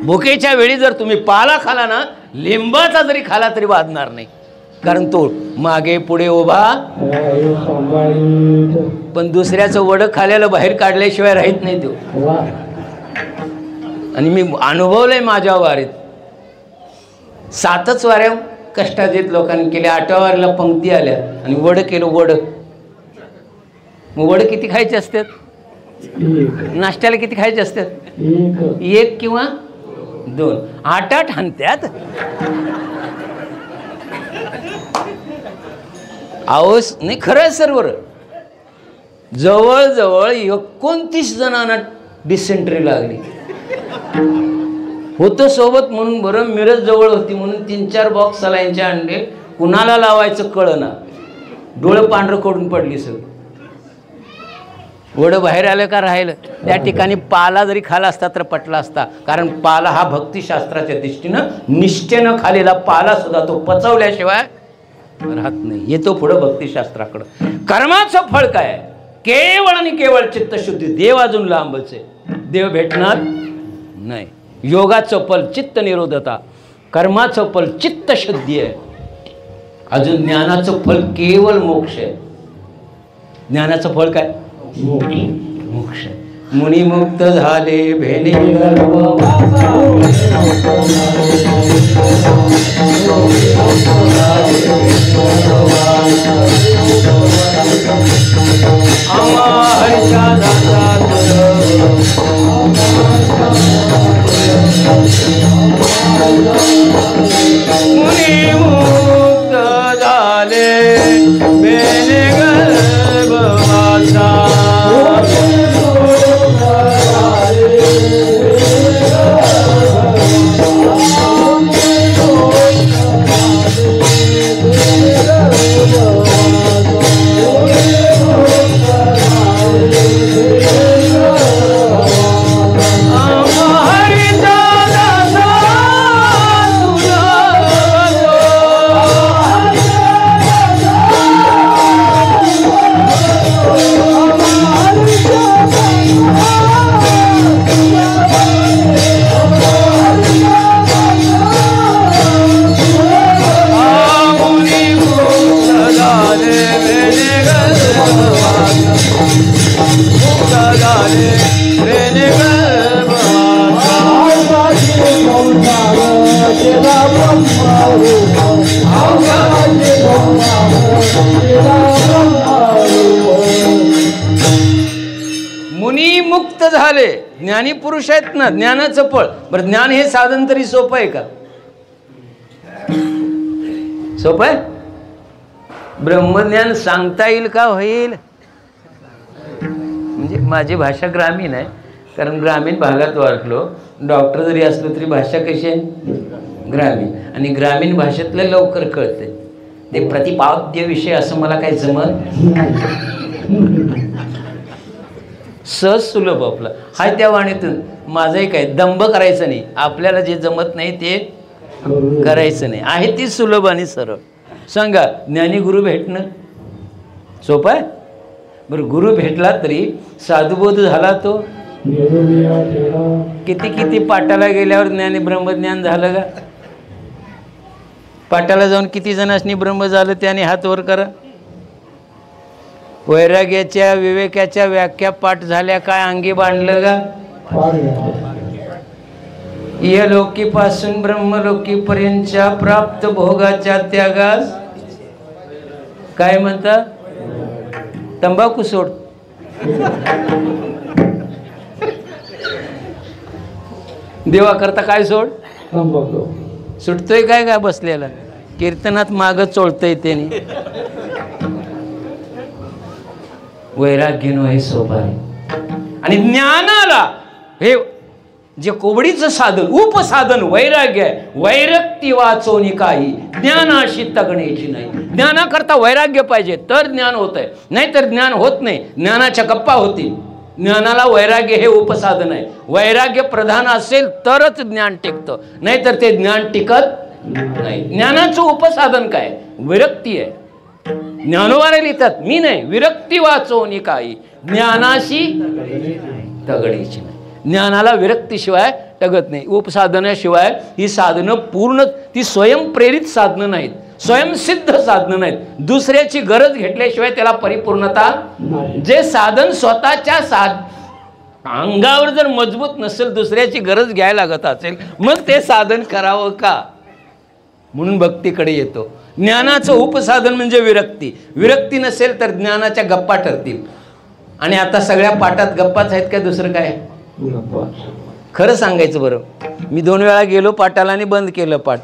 भुकेच्या वेळी जर तुम्ही पाला खाला ना, लिंबाचा जरी खाला तरी बाधणार नाही, कारण तो मागे पुढे उभा. पण दुसऱ्याचं वडं खाल्याला बाहेर काढल्याशिवाय राहत नाही तो. आणि मी अनुभवलंय माझ्या वारीत. 7च वाऱ्या कष्टात लोकांनी केल्या. 8व्या वारीला पंक्ती आल्या आणि वड केलं. वड मग वड किती खायचे असतात? नाश्त्याला किती खायचे असतात? 1 किंवा 2. 8 हाणत्यात. आवस नाही, खरं आहे सर्वर. जवळजवळ 29 जणांना डिसेंट्री लागली. होतं सोबत म्हणून बरं, मिरज जवळ होती म्हणून 3-4 बॉक्स सलाईनचे आणले. कुणाला लावायचं कळना, डोळं पांढरं करून पडली सगळं. वडं बाहेर आलं का राहिलं. त्या ठिकाणी पाला जरी खाला असता तर पटला असता, कारण पाला हा भक्तिशास्त्राच्या दृष्टीनं निष्ठेनं खालेला पाला सुद्धा तो पचवल्याशिवाय राहत नाही. येतो पुढं भक्तिशास्त्राकडं. कर्माचं फळ काय? केवळ आणि केवळ चित्तशुद्धी. देव अजून लांबच आहे, देव भेटणार नाही. योगाचं फल चित्त निरोधता, कर्माचं फल चित्तशुद्धी आहे. अजून ज्ञानाचं फल केवळ मोक्ष आहे. ज्ञानाचं फळ काय? मोक्ष. मुनिमुक्त झाले भेने आम्हा हरीच्या दासात मुनिमुक्त झाले भेने गर्भवासा मुनी मुक्त झाले. ज्ञानी पुरुष आहेत ना, ज्ञानाचं फळ. बरं, ज्ञान हे साधन तरी सोपं आहे का? सोपं आहे? ब्रह्मज्ञान सांगता येईल का? होईल. म्हणजे माझी भाषा ग्रामीण आहे, कारण ग्रामीण भागात वाढलो. डॉक्टर जरी असलो तरी भाषा कशी आहे? ग्रामीण. आणि ग्रामीण भाषेतलं लवकर कळते. ते प्रतिपाद्य विषय असं मला काही जमत सहज सुलभ आपलं हाय त्या वाणीतून. माझंही काय दंभ करायचं नाही. आपल्याला जे जमत नाही ते करायचं नाही. आहे ती सुलभ आणि सरळ. सांगा, ज्ञानी गुरु भेटणं सोपं आहे? बरं, गुरु भेटला तरी साधुबोध झाला तो किती किती पाटाला गेल्यावर ज्ञानी ब्रह्मज्ञान झालं का? पाटाला जाऊन किती जणांनी ब्रह्म झालं त्याने हात वर करा. वैराग्याच्या विवेकाच्या व्याख्या पाठ झाल्या काय अंगी बांधलं का? इहलोकीपासून ब्रह्मलोकीपर्यंतच्या प्राप्त भोगाच्या त्यागास काय म्हणता? तंबाखू सोड. देवा करता काय सोड? तंबाखू. सुटतोय काय का बसलेला? कीर्तनात मागं चोळतंय त्याने. वैराग्यनो हे सोपं आहे. आणि ज्ञानाला हे जे कोबडीचं साधन उपसाधन वैराग्य आहे. वैरक्ती वाचोनी काही ज्ञानाशी तगण्याची नाही. ज्ञानाकरता वैराग्य पाहिजे तर ज्ञान होत आहे, नाहीतर ज्ञान होत नाही. ज्ञानाच्या गप्पा होतील. ज्ञानाला वैराग्य हे उपसाधन आहे. वैराग्य प्रधान असेल तरच ज्ञान टिकतं, नाहीतर ते ज्ञान टिकत नाही. ज्ञानाचं उपसाधन काय? विरक्ती आहे. ज्ञानोबाने लिहितात, मी नाही, विरक्ती वाचवणी काही ज्ञानाशी तगडीची नाही. ज्ञानाला विरक्तीशिवाय तगत नाही. उपसाधनाशिवाय ही साधनं पूर्ण ती स्वयंप्रेरित साधनं नाहीत, स्वयंसिद्ध साधनं नाहीत. दुसऱ्याची गरज घेतल्याशिवाय त्याला परिपूर्णता. जे साधन स्वतःच्या अंगावर जर मजबूत नसेल, दुसऱ्याची गरज घ्यायला लागत असेल, मग ते साधन करावं का? म्हणून भक्तीकडे येतो. ज्ञानाचं उपसाधन म्हणजे विरक्ती. विरक्ती नसेल तर ज्ञानाच्या गप्पा ठरतील. आणि आता सगळ्या पाठात गप्पाच आहेत का? दुसरं काय? खरं सांगायचं बरं, मी 2 वेळा गेलो पाठाला आणि बंद केलं पाठ.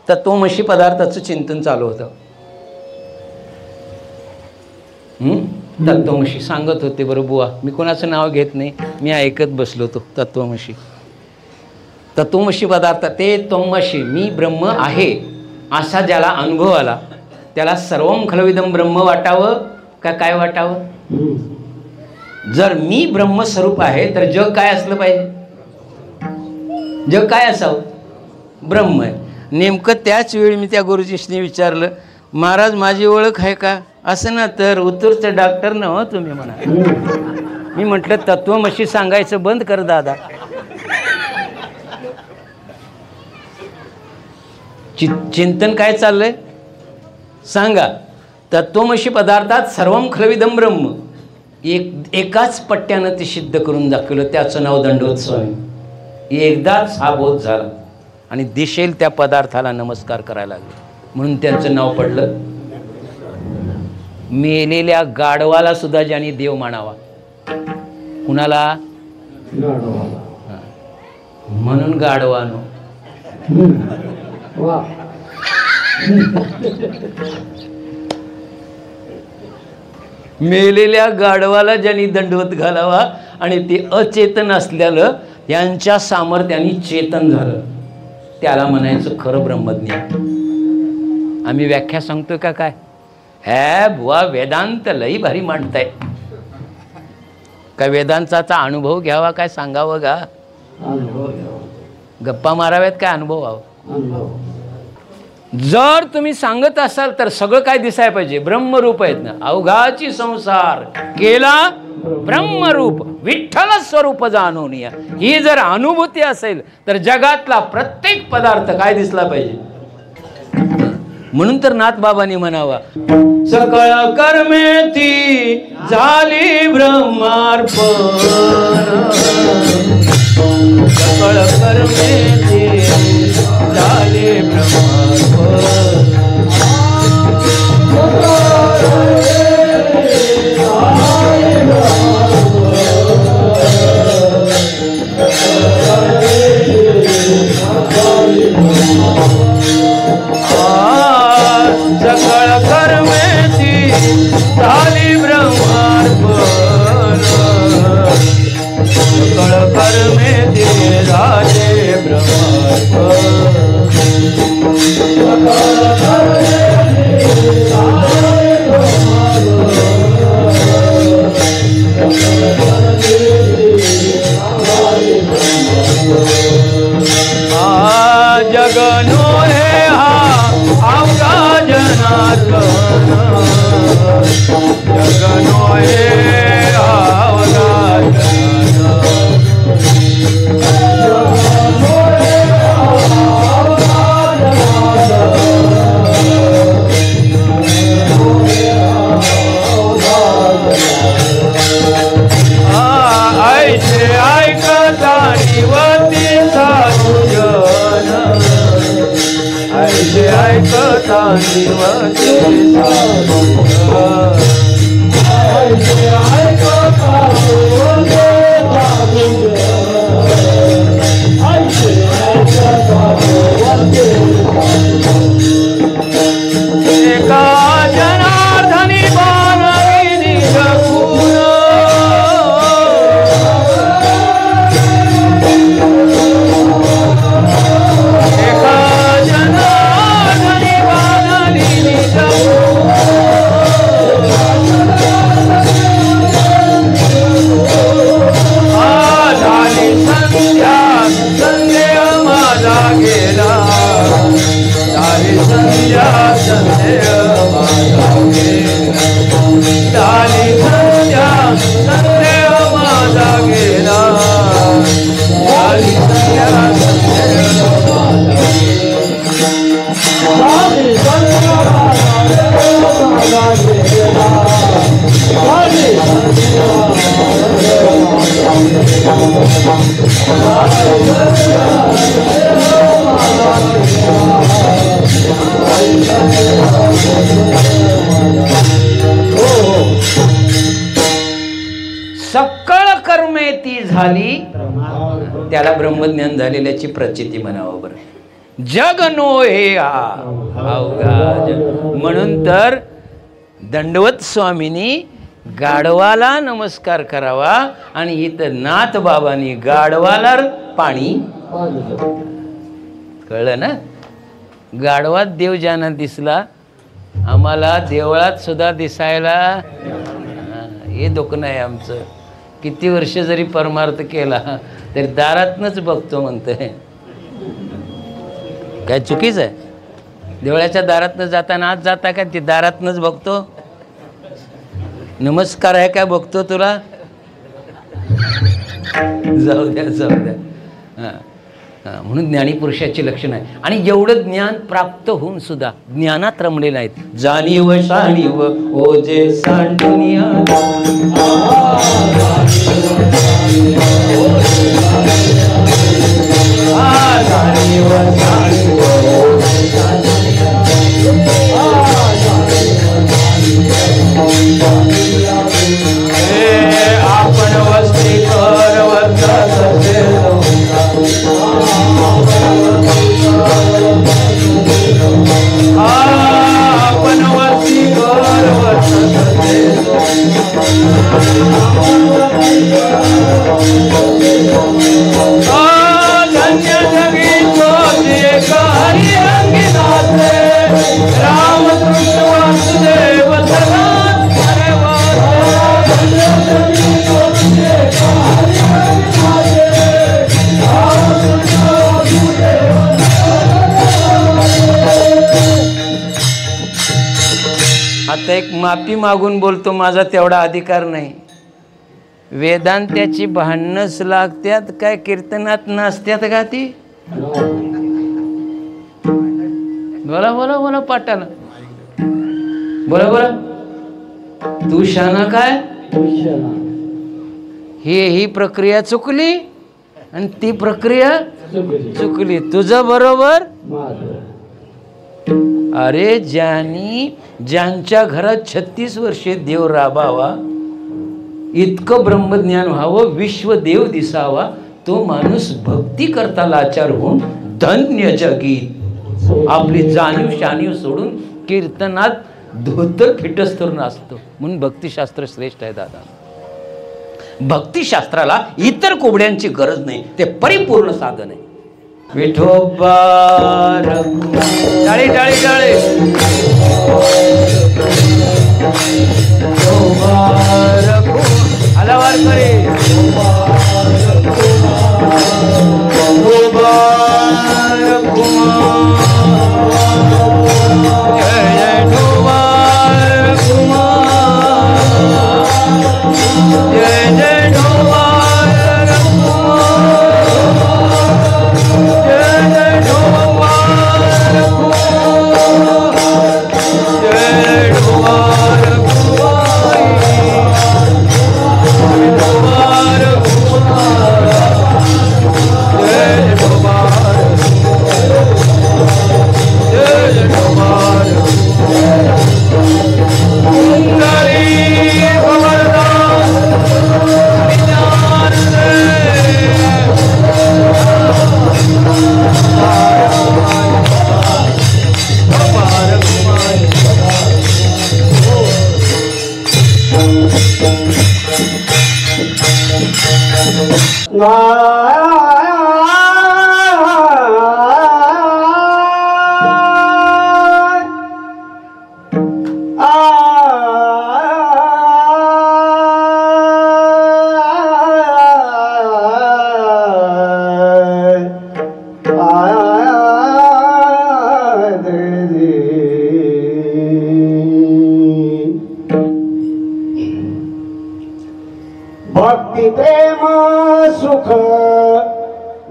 तत्वमसी पदार्थाचं चिंतन चालू होतं. तत्वमसी सांगत होते बरं बुवा. मी कोणाचं नाव घेत नाही, मी ऐकत बसलो होतो. तत्वमसी तत्वमसी पदार्थ ते त्वमसी मी ब्रह्म आहे असा ज्याला अनुभव आला त्याला सर्वं खलविदं ब्रह्म वाटावं का काय वाटावं? जर मी ब्रह्मस्वरूप आहे तर जग काय असलं पाहिजे? जग काय असावं? ब्रह्म आहे. नेमकं त्याच वेळी मी त्या गुरुजींनी विचारलं, महाराज माझी ओळख आहे का? असं ना तर उत्तरचं डॉक्टर न हो तुम्ही म्हणा. मी म्हटलं तत्वमसी सांगायचं बंद कर दादा. चिंतन काय चाललंय सांगा? तत्वमसी पदार्थात सर्वं खलविदं ब्रह्म. एकाच पट्ट्यानं ते सिद्ध करून दाखवलं. त्याचं नाव दंडवत स्वामी. एकदाच हा बोध झाला आणि दिसेल त्या पदार्थाला नमस्कार करायला लागले, म्हणून त्यांचं नाव पडलं. मेलेल्या गाढवाला सुद्धा ज्यांनी देव मानावा, कुणाला? म्हणून गाढवानो. मेलेल्या गाढवाला ज्यांनी दंडवत घालावा आणि ते अचेतन असलेलं यांच्या सामर्थ्याने चेतन झालं, त्याला म्हणायचं खरं ब्रह्मज्ञान. आम्ही व्याख्या सांगतोय का काय? हे बुवा वेदांत लई भारी मांडताय. काय वेदांताचा अनुभव घ्यावा, काय सांगावं का? गप्पा माराव्यात काय अनुभव व्हावं? जर तुम्ही सांगत असाल तर सगळं काय दिसायला पाहिजे. ब्रह्मरूप आहेत ना, अवघाची संसार केला ब्रह्मरूप विठ्ठल स्वरूप जाणून या. ही जर अनुभूती असेल तर जगातला प्रत्येक पदार्थ काय दिसला पाहिजे. म्हणून तर नाथबाबांनी म्हणावा, सकळ कर्मेती झाली ब्रह्मार्पण, सकळ कर्मेती झाली ब्रह्मार्पण. सकळ कर्मेती झाली ब्रह्मार्पण, सकळ कर्मेती झाले ब्रह्मार्पण. जगनो हे हा अवघा जनार्दन, जगनो हे अवघा जनार्दन. ऐसे ऐकता निवती साधुजन, ऐसे ऐकता निवती साधुजन, ऐसे ऐकता निवती साधुजन, ऐसे ऐकता निवती साधुजन. एका जनार्दनी बाणविनी जगून, सकळ कर्मे ती झाली, त्याला ब्रह्मज्ञान झालेल्याची प्रचिती म्हणावं. बरं, जग नो हे अवघा जग. म्हणून तर दंडवत स्वामींनी गाढवाला नमस्कार करावा आणि इथं नाथ बाबांनी गाढवाला पाणी. कळलं ना? गाढवात देव ज्यांना दिसला, आम्हाला देवळात सुद्धा दिसायला हे दुखणं आहे आमचं. किती वर्ष जरी परमार्थ केला तरी दारातनंच बघतो म्हणतोय. काय चुकीचं आहे? देवळाच्या दारातनं जाताना आज जाता का ते दारातनंच बघतो? नमस्कार आहे काय बघतो तुला? जाऊ द्या जाऊ द्या. हां, म्हणून ज्ञानीपुरुषाची लक्षण आहे. आणि एवढं ज्ञान प्राप्त होऊन सुद्धा ज्ञानात रमलेलं आहेत. जाणीव शाणीव ओजे सांडुनिया आपण वस्ती आपण वस्ती धन्य जगी हरी रंगी नाचे रामकृष्ण वासुदेव आता एक माफी मागून बोलतो, माझा तेवढा अधिकार नाही. वेदांत्याची भांडणच लागत्यात काय कीर्तनात नसत्यात का ती? बोला बोला बोला पाटाला बोला बोला. तू शाना काय? ही प्रक्रिया चुकली आणि ती प्रक्रिया चुकली. तुझं बरोबर. अरे ज्यांच्या घरात 36 वर्षे देव राबावा, इतकं ब्रह्मज्ञान व्हावं, विश्वदेव दिसावा, तो माणूस भक्ती करता लाचार होऊन धन्य जगी आपली जाणीव शाणीव सोडून कीर्तनात धोतर फिटस्तरून असतो. म्हणून भक्तिशास्त्र श्रेष्ठ आहे दादा. भक्तिशास्त्राला इतर कोबड्यांची गरज नाही, ते परिपूर्ण साधन आहे. विठोबा टाळी टाळी टाळी. आला वारकरी. जय जय भक्ती प्रेम सुख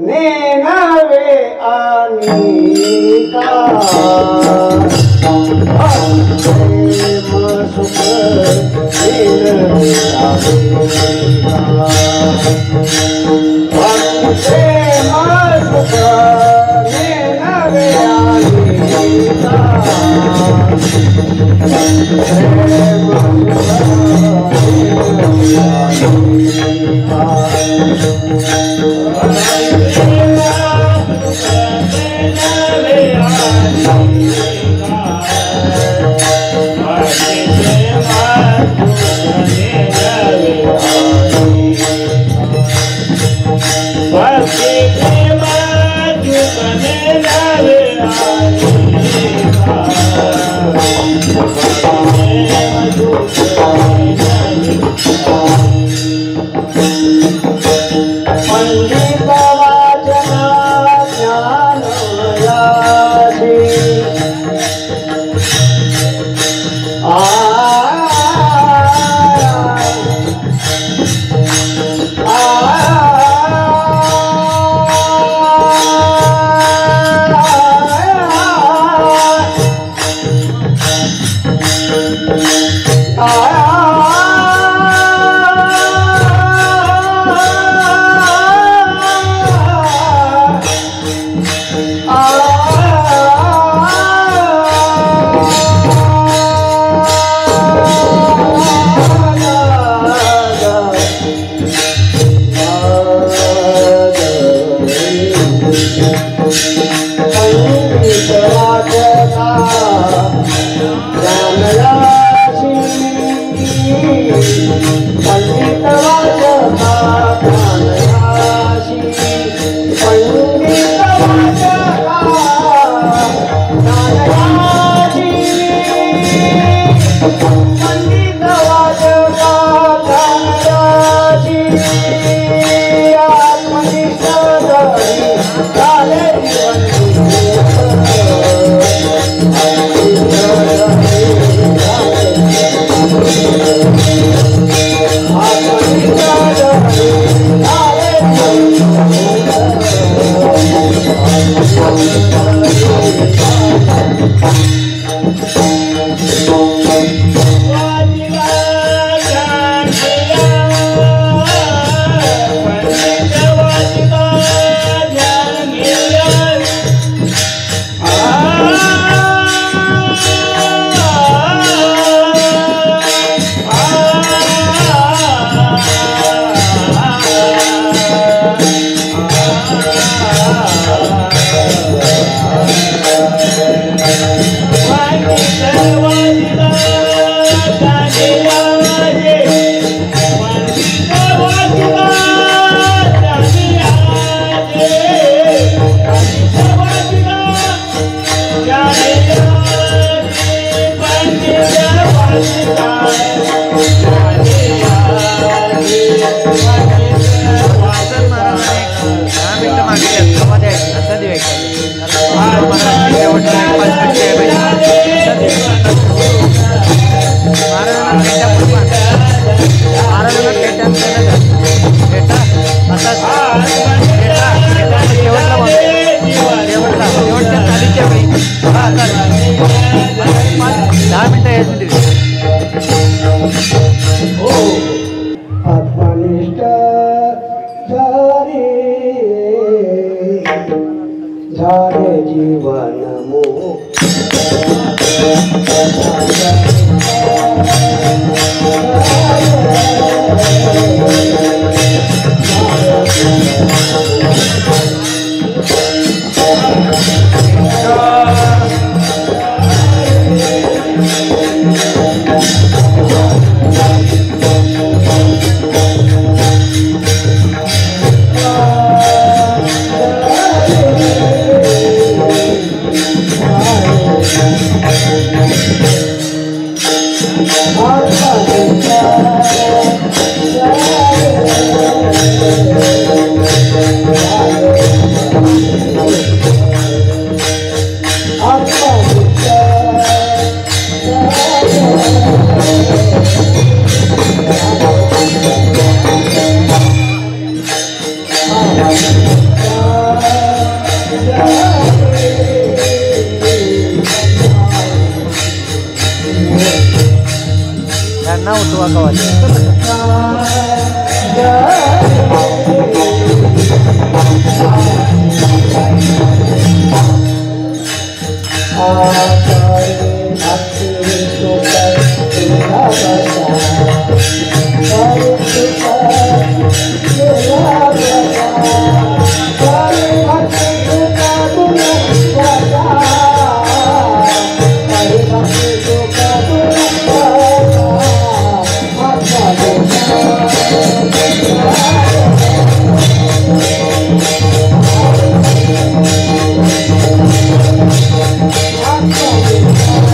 नेनवे अनिका. प्रेम सुख नेनवे अनिका. भक्ती प्रेम सुख नेनवे अनिका. आत्मनिष्ठ झाले जीवन त्यांना उठवा कवायचं Thank you.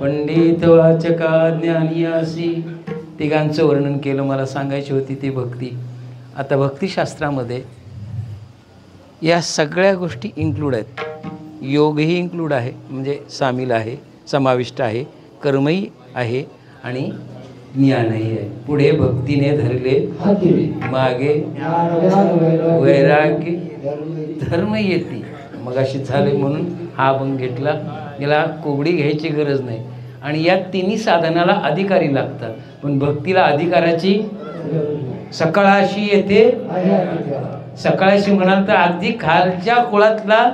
पंडित वाचका ज्ञानी अशी तिघांचं वर्णन केलं. मला सांगायची होती ती भक्ती. आता भक्तिशास्त्रामध्ये या सगळ्या गोष्टी इन्क्लूड आहेत. योगही इन्क्लूड आहे, म्हणजे सामील आहे, समाविष्ट आहे. कर्मही आहे आणि ज्ञानही आहे. पुढे भक्तीने धरले मागे वैराग्य धर्म येते. मग अशी झाले म्हणून हा अभंग घेतला. याला कोबडी घ्यायची गरज नाही. आणि या तिन्ही साधनाला अधिकारी लागतात, पण भक्तीला अधिकाराची सकाळाशी येते. सकाळाशी म्हणाल तर अगदी खालच्या कुळातला,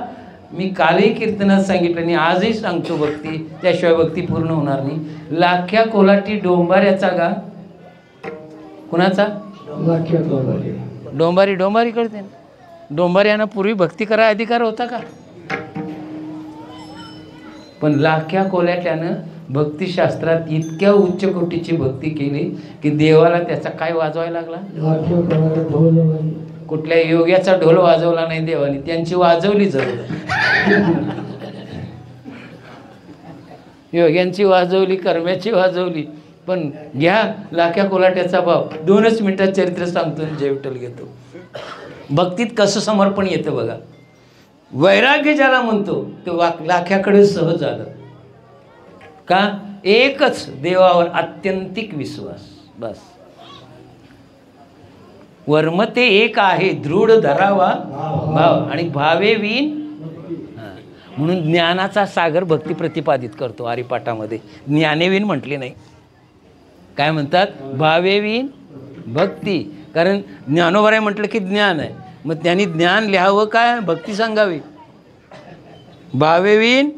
मी कालही कीर्तनात सांगितलं आणि आजही सांगतो, भक्ती त्याशिवाय भक्ती पूर्ण होणार नाही. लाख्या कोलाटी डोंबाऱ्याचा गा कुणाचा? डोंबारी. डोंबारी कळते ना. डोंबाऱ्यांना पूर्वी भक्ती करा अधिकार होता का? पण लाख्या कोल्याट्यानं भक्तिशास्त्रात इतक्या उच्च कोटीची भक्ती केली की देवाला त्याचा काय वाजवायला लागला? कुठल्या योग्याचा ढोल वाजवला नाही देवाने, त्यांची वाजवली जरूर. योग्यांची वाजवली, कर्म्याची वाजवली. पण घ्या लाख्या कोलाट्याचा भाव. 2च मिनिटात चरित्र सांगतो, जय विठ्ठल घेतो. भक्तीत कसं समर्पण येतं बघा. वैराग्य ज्याला म्हणतो तो लाख्याकडे सहज आलं. का? एकच देवावर आत्यंतिक विश्वास, बस. वर्म ते एक आहे, दृढ धरावा भाव आणि भावे विन. म्हणून ज्ञानाचा सागर भक्ती प्रतिपादित करतो हरिपाठामध्ये. ज्ञानेविन म्हटले नाही. काय म्हणतात? भावेविन भक्ती. कारण ज्ञानोबराय म्हटलं की ज्ञान आहे, मग त्यांनी ज्ञान लिहावं काय? भक्ती सांगावी. भावेविन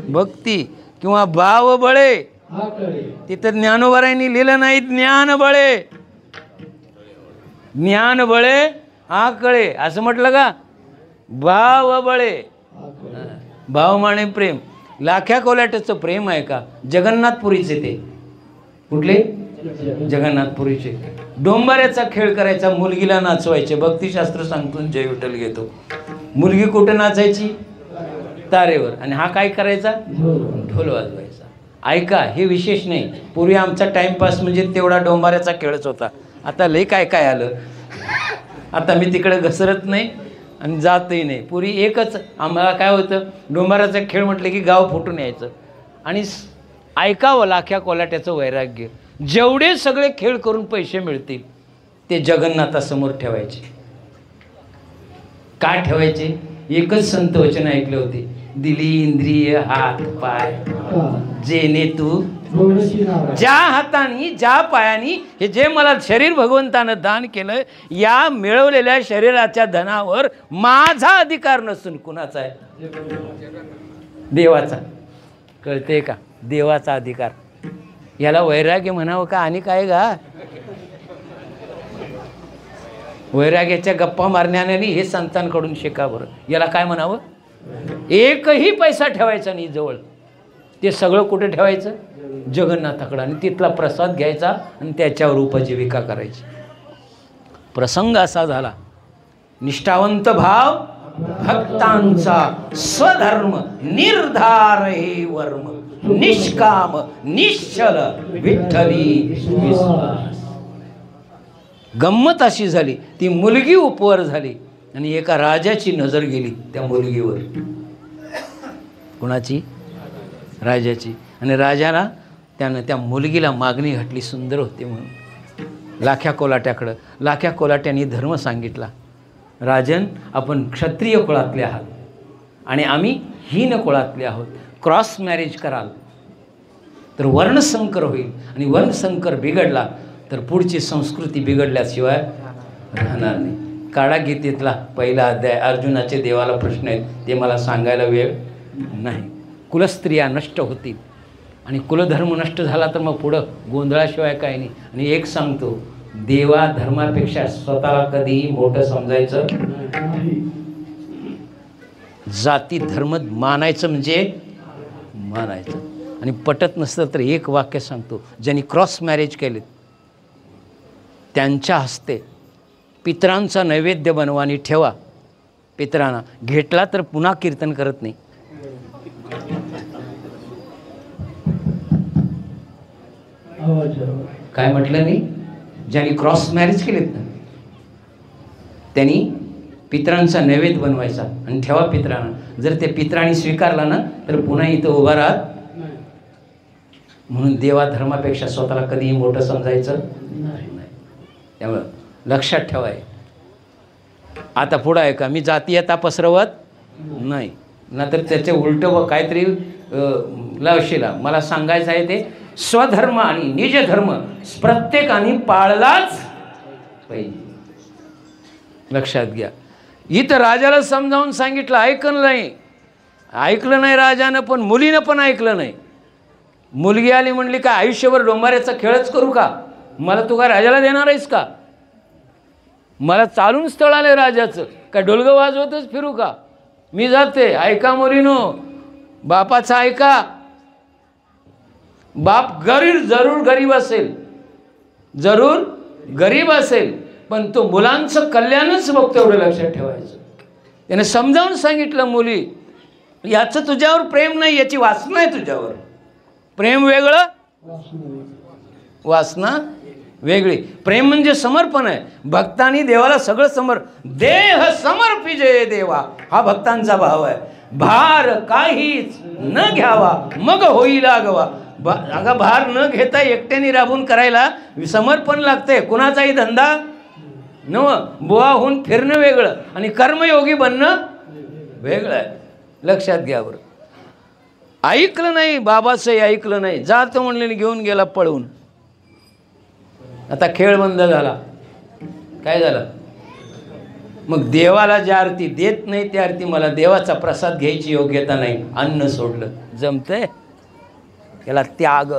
भक्ती किंवा भाव बळे. तिथं ज्ञानोबरायांनी लिहिलं नाही ज्ञान बळे. ज्ञान बळे आकळे असं म्हटलं का? भाव बळे. भाव माने प्रेम. लाख्या कोलाट्याचं प्रेम आहे का? जगन्नाथपुरीचे ते. कुठले? जगन्नाथपुरीचे. डोंबाऱ्याचा खेळ करायचा, मुलगीला नाचवायचे. भक्तिशास्त्र सांगतो, जय विठ्ठल घेतो. मुलगी कुठं नाचायची? तारेवर. आणि हा काय करायचा? ढोल वाजवायचा. ऐका, हे विशेष नाही. पूर्वी आमचा टाइमपास म्हणजे तेवढा डोंबाऱ्याचा खेळच होता. आता लई काय काय आलं. आता मी तिकडे घसरत नाही आणि जातही नाही. पूर्वी एकच आम्हाला काय होतं, डोंबाऱ्याचा खेळ म्हटलं की गाव फुटून यायचं. आणि ऐकावं लाख्या कोलाट्याचं वैराग्य. जेवढे सगळे खेळ करून पैसे मिळतील ते जगन्नाथासमोर ठेवायचे. का ठेवायचे? एकच संत वचन ऐकले होते, दिली इंद्रिय हात पाय जेणे तू, ज्या हाताने ज्या पायाने हे जे मला शरीर भगवंतानं दान केलं, या मिळवलेल्या शरीराच्या धनावर माझा अधिकार नसून कुणाचा आहे? देवाचा. कळते का? देवाचा अधिकार. याला वैराग्य म्हणावं का आणि काय गा? वैराग्याच्या गप्पा मारण्याने हे संतांकडून शिका बरं. याला काय म्हणावं? एकही पैसा ठेवायचा नाही जवळ. ते सगळं कुठे ठेवायचं? जगन्नाथाकडं. आणि तिथला प्रसाद घ्यायचा आणि त्याच्यावर उपजीविका करायची. प्रसंग असा झाला, निष्ठावंत भाव भक्तांचा, स्वधर्म निर्धार हे वर्म, निष्काम निश्चल विठ्ठली विश्वास. गंमत अशी झाली, ती मुलगी उपवर झाली आणि एका राजाची नजर गेली त्या मुलगीवर. कुणाची? राजाची. आणि राजाला त्यानं त्या मुलगीला मागणी घातली, सुंदर होते म्हणून, लाख्या कोलाट्याकडं. लाख्या कोलाट्याने धर्म सांगितला, राजन आपण क्षत्रिय कुळातले आहात आणि आम्ही हीन कुळातले आहोत. क्रॉस मॅरेज कराल तर वर्णसंकर होईल आणि वर्णसंकर बिघडला तर पुढची संस्कृती बिघडल्याशिवाय राहणार नाही. काढा गीतेतला पहिला अध्याय. अर्जुनाचे देवाला प्रश्न आहेत, ते मला सांगायला वेळ नाही. कुलस्त्रिया नष्ट होतील आणि कुलधर्म नष्ट झाला तर मग पुढं गोंधळाशिवाय काय नाही. आणि एक सांगतो, देवा धर्मापेक्षा स्वतःला कधीही मोठं समजायचं नाही. जाती धर्म मानायचं म्हणजे मानायचं. आणि पटत नसतं तर एक वाक्य सांगतो, ज्यांनी क्रॉस मॅरेज केले त्यांच्या हस्ते पितरांचा नैवेद्य बनवा आणि ठेवा. पितरांना घेतला तर पुन्हा कीर्तन करत नाही. काय म्हटलं मी? ज्यांनी क्रॉस मॅरेज केलेत ना त्यांनी पितरांचा नैवेद्य बनवायचा आणि ठेवा पितरांना. जर ते पितरांनी स्वीकारला ना तर पुन्हा इथं उभा राहत. म्हणून देवा धर्मापेक्षा स्वतःला कधीही मोठं समजायचं नाही. त्यामुळं लक्षात ठेवाय. आता पुढं आहे का, मी जातीयता पसरवत नाही ना, तर त्याचे उलटं व काहीतरी लावशीला. मला सांगायचं आहे ते स्वधर्म आणि निजधर्म प्रत्येकाने पाळलाच पाहिजे. लक्षात घ्या. इथं राजाला समजावून सांगितलं, ऐकलं नाही राजानं, पण मुलीनं पण ऐकलं नाही. मुलगी आली म्हणली, का आयुष्यभर डोंबाऱ्याचा खेळच करू का? मला तू का राजाला देणार आहेस का? मला चालून स्थळ आलं राजाचं, का डोलगं वाजवतच फिरू का? मी जाते. ऐका मुलीनो, बापाचा ऐका. बाप जरूर गरीब असेल, जरूर गरीब असेल, पण तो मुलांचं कल्याणच बघतो, एवढं लक्षात ठेवायचं. त्याने समजावून सांगितलं, मुली याचं तुझ्यावर प्रेम नाही, याची वासना आहे तुझ्यावर. प्रेम वेगळं, वासना वेगळी. प्रेम म्हणजे समर्पण आहे. भक्तांनी देवाला सगळं देह समर्पिजे देवा, हा भक्तांचा भाव आहे. भार काहीच न घ्यावा मग होईल आगवा. अगं भार न घेता एकट्याने राबून करायला समर्पण लागतंय. कुणाचाही धंदा नव. बुवा होऊन फिरणं वेगळं आणि कर्मयोगी बनणं वेगळं आहे. लक्षात घ्या बरं. ऐकलं नाही, बाबाचंही ऐकलं नाही, जातो म्हणले घेऊन गेला पळून. आता खेळ बंद झाला. काय झालं मग? देवाला ज्या आरती देत नाही त्या आरती मला देवाचा प्रसाद घ्यायची योग्यता नाही. अन्न सोडलं. जमतंय? याला त्याग.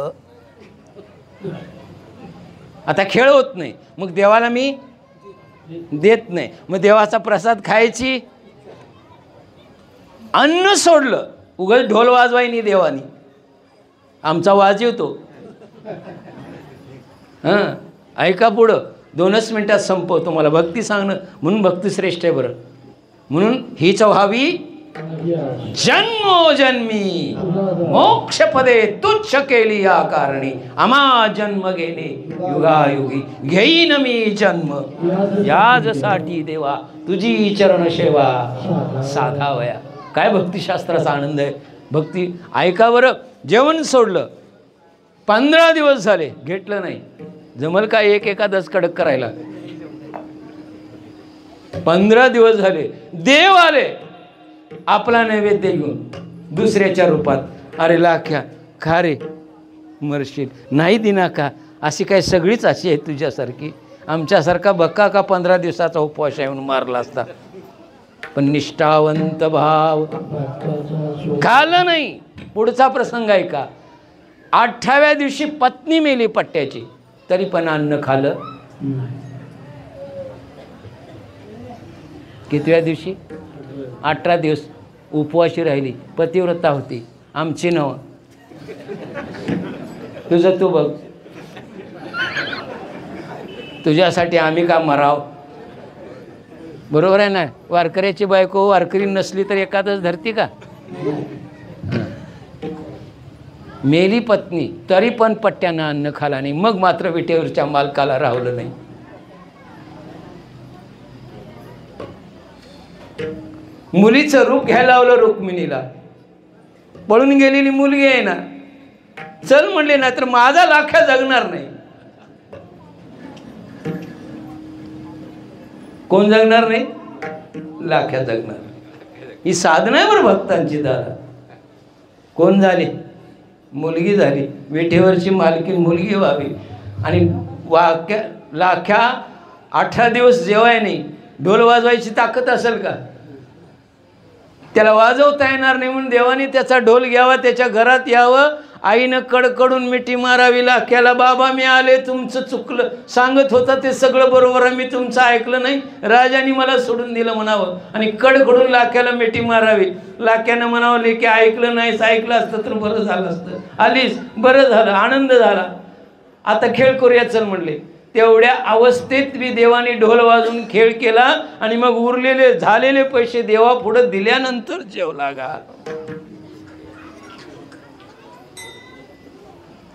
आता खेळ होत नाही, मग देवाला मी देत नाही, मग देवाचा प्रसाद खायची. अन्न सोडलं. उगाच ढोल वाजवाय नाही देवानी. आमचा वाजवतो. हां, ऐका पुढं. 2च मिनिटात संपवतो. मला भक्ती सांगणं म्हणून भक्ती श्रेष्ठ आहे बरं. म्हणून हीच व्हावी जन्मोजन्मी मोक्षपदे तुच्छ केली या कारणी आम्हा जन्म गेले युगायुगी घेईन मी जन्म याजसाठी देवा तुझी चरण सेवा साधावया. काय भक्तिशास्त्राचा आनंद आहे. भक्ती ऐका बरं. जेवण सोडलं 15 दिवस झाले घेतलं नाही. जमल का एक एकादश कडक करायला? 15 दिवस झाले. देव आले आपला नैवेद्य घेऊन दुसऱ्याच्या रूपात. अरे लाख्या खा रे मरशील. नाही दिना का? अशी काय सगळीच अशी आहे तुझ्यासारखी? आमच्यासारखा बक्का का 15 दिवसाचा उपवास येऊन मारला असता. पण निष्ठावंत भाव खाल्लं नाही. पुढचा प्रसंग आहे का? 8व्या दिवशी पत्नी मेली पट्ट्याची, तरी पण अन्न खाल्लं. कितव्या दिवशी? 18 दिवस उपवाशी राहिली. पतिव्रता होती. आमची नव. तुझं तू बघ. तुझ्यासाठी आम्ही का मराव? बरोबर आहे ना? वारकऱ्याची बायको वारकरी नसली तर एखादच धरती का? मेली पत्नी तरी पण पट्ट्यानं अन्न खाला नाही. मग मात्र विटेवरच्या मालकाला राहलं नाही. मुलीचं रूप घ्यायला लावलं रुक्मिणीला. पळून गेलेली मुलगी आहे ना, चल म्हणले ना तर माझा लाख्या जगणार नाही. कोण जगणार नाही? लाख्या जगणार. ही साधना आहे बरं भक्तांची. दादा कोण झाली? मुलगी झाली. विठेवरची मालकी मुलगी व्हावी. आणि लाख्या 18 दिवस जेवाय नाही. ढोल वाजवायची ताकद असेल का? त्याला वाजवता येणार नाही म्हणून देवाने त्याचा ढोल घ्यावा, त्याच्या घरात यावं. आईनं कडकडून मिठी मारावी लाख्याला. बाबा मी आले, तुमचं चुकलं. सांगत होता ते सगळं बरोबर आहे, मी तुमचं ऐकलं नाही, राजाने मला सोडून दिलं म्हणावं. आणि कडकडून लाख्याला मिठी मारावी. लाख्यानं म्हणावं की ऐकलं नाहीस, ऐकलं असतं तर बरं झालं असतं. आलीस, बरं झालं, आनंद झाला. आता खेळ करूया चल म्हणले. तेवढ्या अवस्थेत मी देवाने ढोल वाजून खेळ केला. आणि मग उरलेले झालेले पैसे देवा पुढे दिल्यानंतर जेवला गा.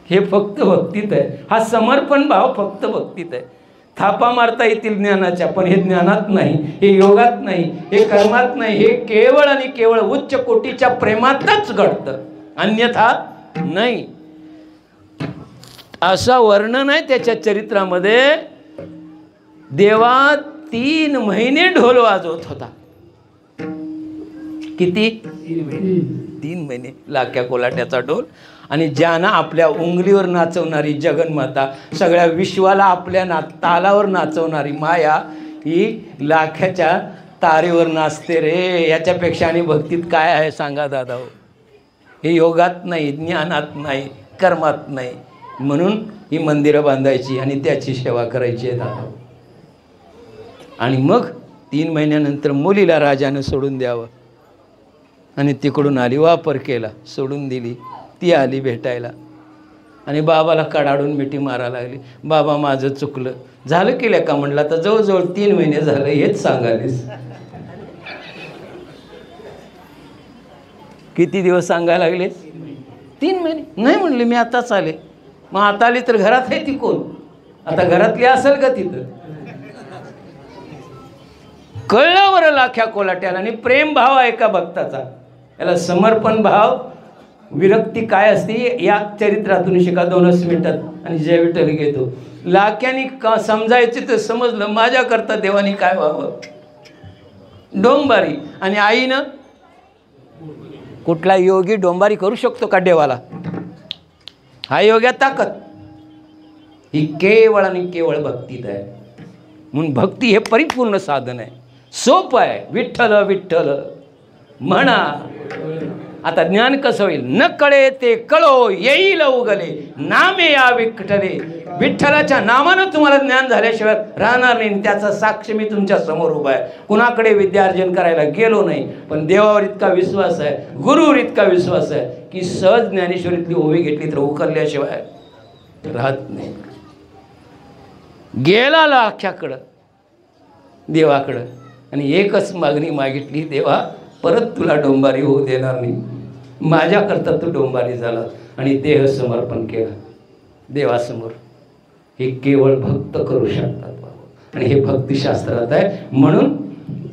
हे फक्त भक्तीत आहे. हा समर्पण भाव फक्त भक्तीत आहे. थापा मारता येतील ज्ञानाच्या, पण हे ज्ञानात नाही, हे योगात नाही, हे कर्मात नाही. हे केवळ आणि केवळ उच्च कोटीच्या प्रेमातच घडतं, अन्यथा नाही. असा वर्णन आहे त्याच्या चरित्रामध्ये. देवा 3 महिने ढोल वाजवत होता. किती? 3 महिने लाख्या कोलाट्याचा ढोल. आणि ज्यांना आपल्या उंगलीवर नाचवणारी जगन्माता, सगळ्या विश्वाला आपल्या तालावर नाचवणारी माया, ही लाख्याच्या तारेवर नाचते रे. याच्यापेक्षा आणि भक्तीत काय आहे सांगा दादा? हे योगात नाही, ज्ञानात नाही, कर्मात नाही. म्हणून ही मंदिरं बांधायची आणि त्याची सेवा करायची आहे दादा. आणि मग 3 महिन्यानंतर मुलीला राजानं सोडून द्यावं. आणि तिकडून आली, वापर केला, सोडून दिली. ती आली भेटायला आणि बाबाला कडाडून मिठी मारा लागली. बाबा माझं चुकलं. झालं केलं का म्हणलं? तर जवळजवळ 3 महिने झालं. हेच सांगालीस. किती दिवस सांगायला लागले? 3 महिने. नाही म्हणले मी आताच आले. मग आता आली तर घरात आहे ती कोण? आता घरातली असेल का तिथं? कळलं बरं लाख्या कोलाट्याला. आणि प्रेम भाव आहे का भक्ताचा? याला समर्पण भाव, विरक्ती काय असते या चरित्रातून शिका 2च मिनिटात. आणि जय विठ्ठल घेतो. लाख्याने का समजायचे तर समजलं. माझ्याकरता देवानी काय व्हावं? डोंबारी. आणि आईनं, कुठला योगी डोंबारी करू शकतो का देवाला? हा योग्य ताकद ही केवळ आणि केवळ भक्तीत आहे. म्हणून भक्ती हे परिपूर्ण साधन आहे. सोपं आहे. विठ्ठल विठ्ठल म्हणा. आता ज्ञान कसं होईल? न कळे ते कळो, येईल उगले नामे या विठ्ठले. विठ्ठलाच्या नामानं तुम्हाला ज्ञान झाल्याशिवाय राहणार नाही. त्याचा साक्ष मी तुमच्या समोर उभा आहे. कुणाकडे विद्यार्जन करायला गेलो नाही, पण देवावर इतका विश्वास आहे, गुरुवर इतका विश्वास आहे की सहज ज्ञानेश्वरीतली ओवी घेतली तर उकरल्याशिवाय राहत नाही. गेला लाख्याकडं, देवाकडं, आणि एकच मागणी मागितली, देवा परत तुला डोंबारी होऊ देणार नाही. माझ्याकरता तू डोंबारी झाला आणि देह समर्पण केलं देवासमोर. हे केवळ भक्त करू शकतात बाबा, आणि हे भक्तिशास्त्रात आहे. म्हणून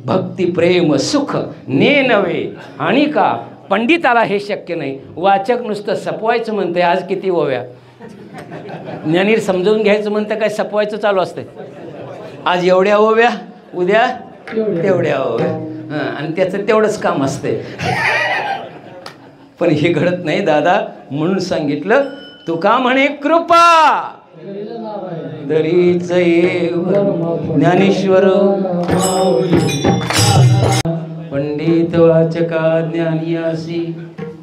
भक्ती प्रेम सुख ने नव्हे आणि का पंडिताला हे शक्य नाही. वाचक नुसतं सपवायचं म्हणतंय. आज किती ओव्या, ज्ञानीर समजावून घ्यायचं म्हणतं काय सपवायचं चालू असतंय. आज एवढ्या ओव्या, उद्या तेवढ्या ओव्या, आणि त्याचं तेवढंच काम असते. पण हे घडत नाही दादा. म्हणून सांगितलं तुका म्हणे कृपा दरीच ज्ञानेश्वर पंडित वाचका ज्ञानी असी.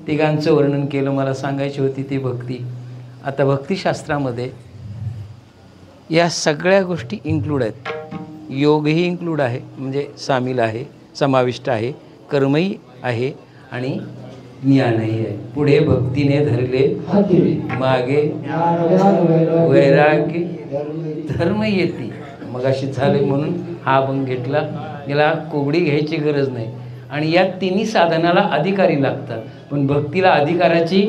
तिघांचं वर्णन केलं. मला सांगायची होती ती भक्ती. आता भक्तिशास्त्रामध्ये या सगळ्या गोष्टी इन्क्लूड आहेत. योगही इन्क्लूड आहे, म्हणजे सामील आहे, समाविष्ट आहे. कर्मही आहे आणि ज्ञानही आहे. पुढे भक्तीने धरले मागे वैराग्य धर्म येते. मग अशी झाले. म्हणून हा अभंग घेतला. याला कोबडी घ्यायची गरज नाही. आणि या तिन्ही साधनाला अधिकारी लागतात. पण भक्तीला अधिकाराची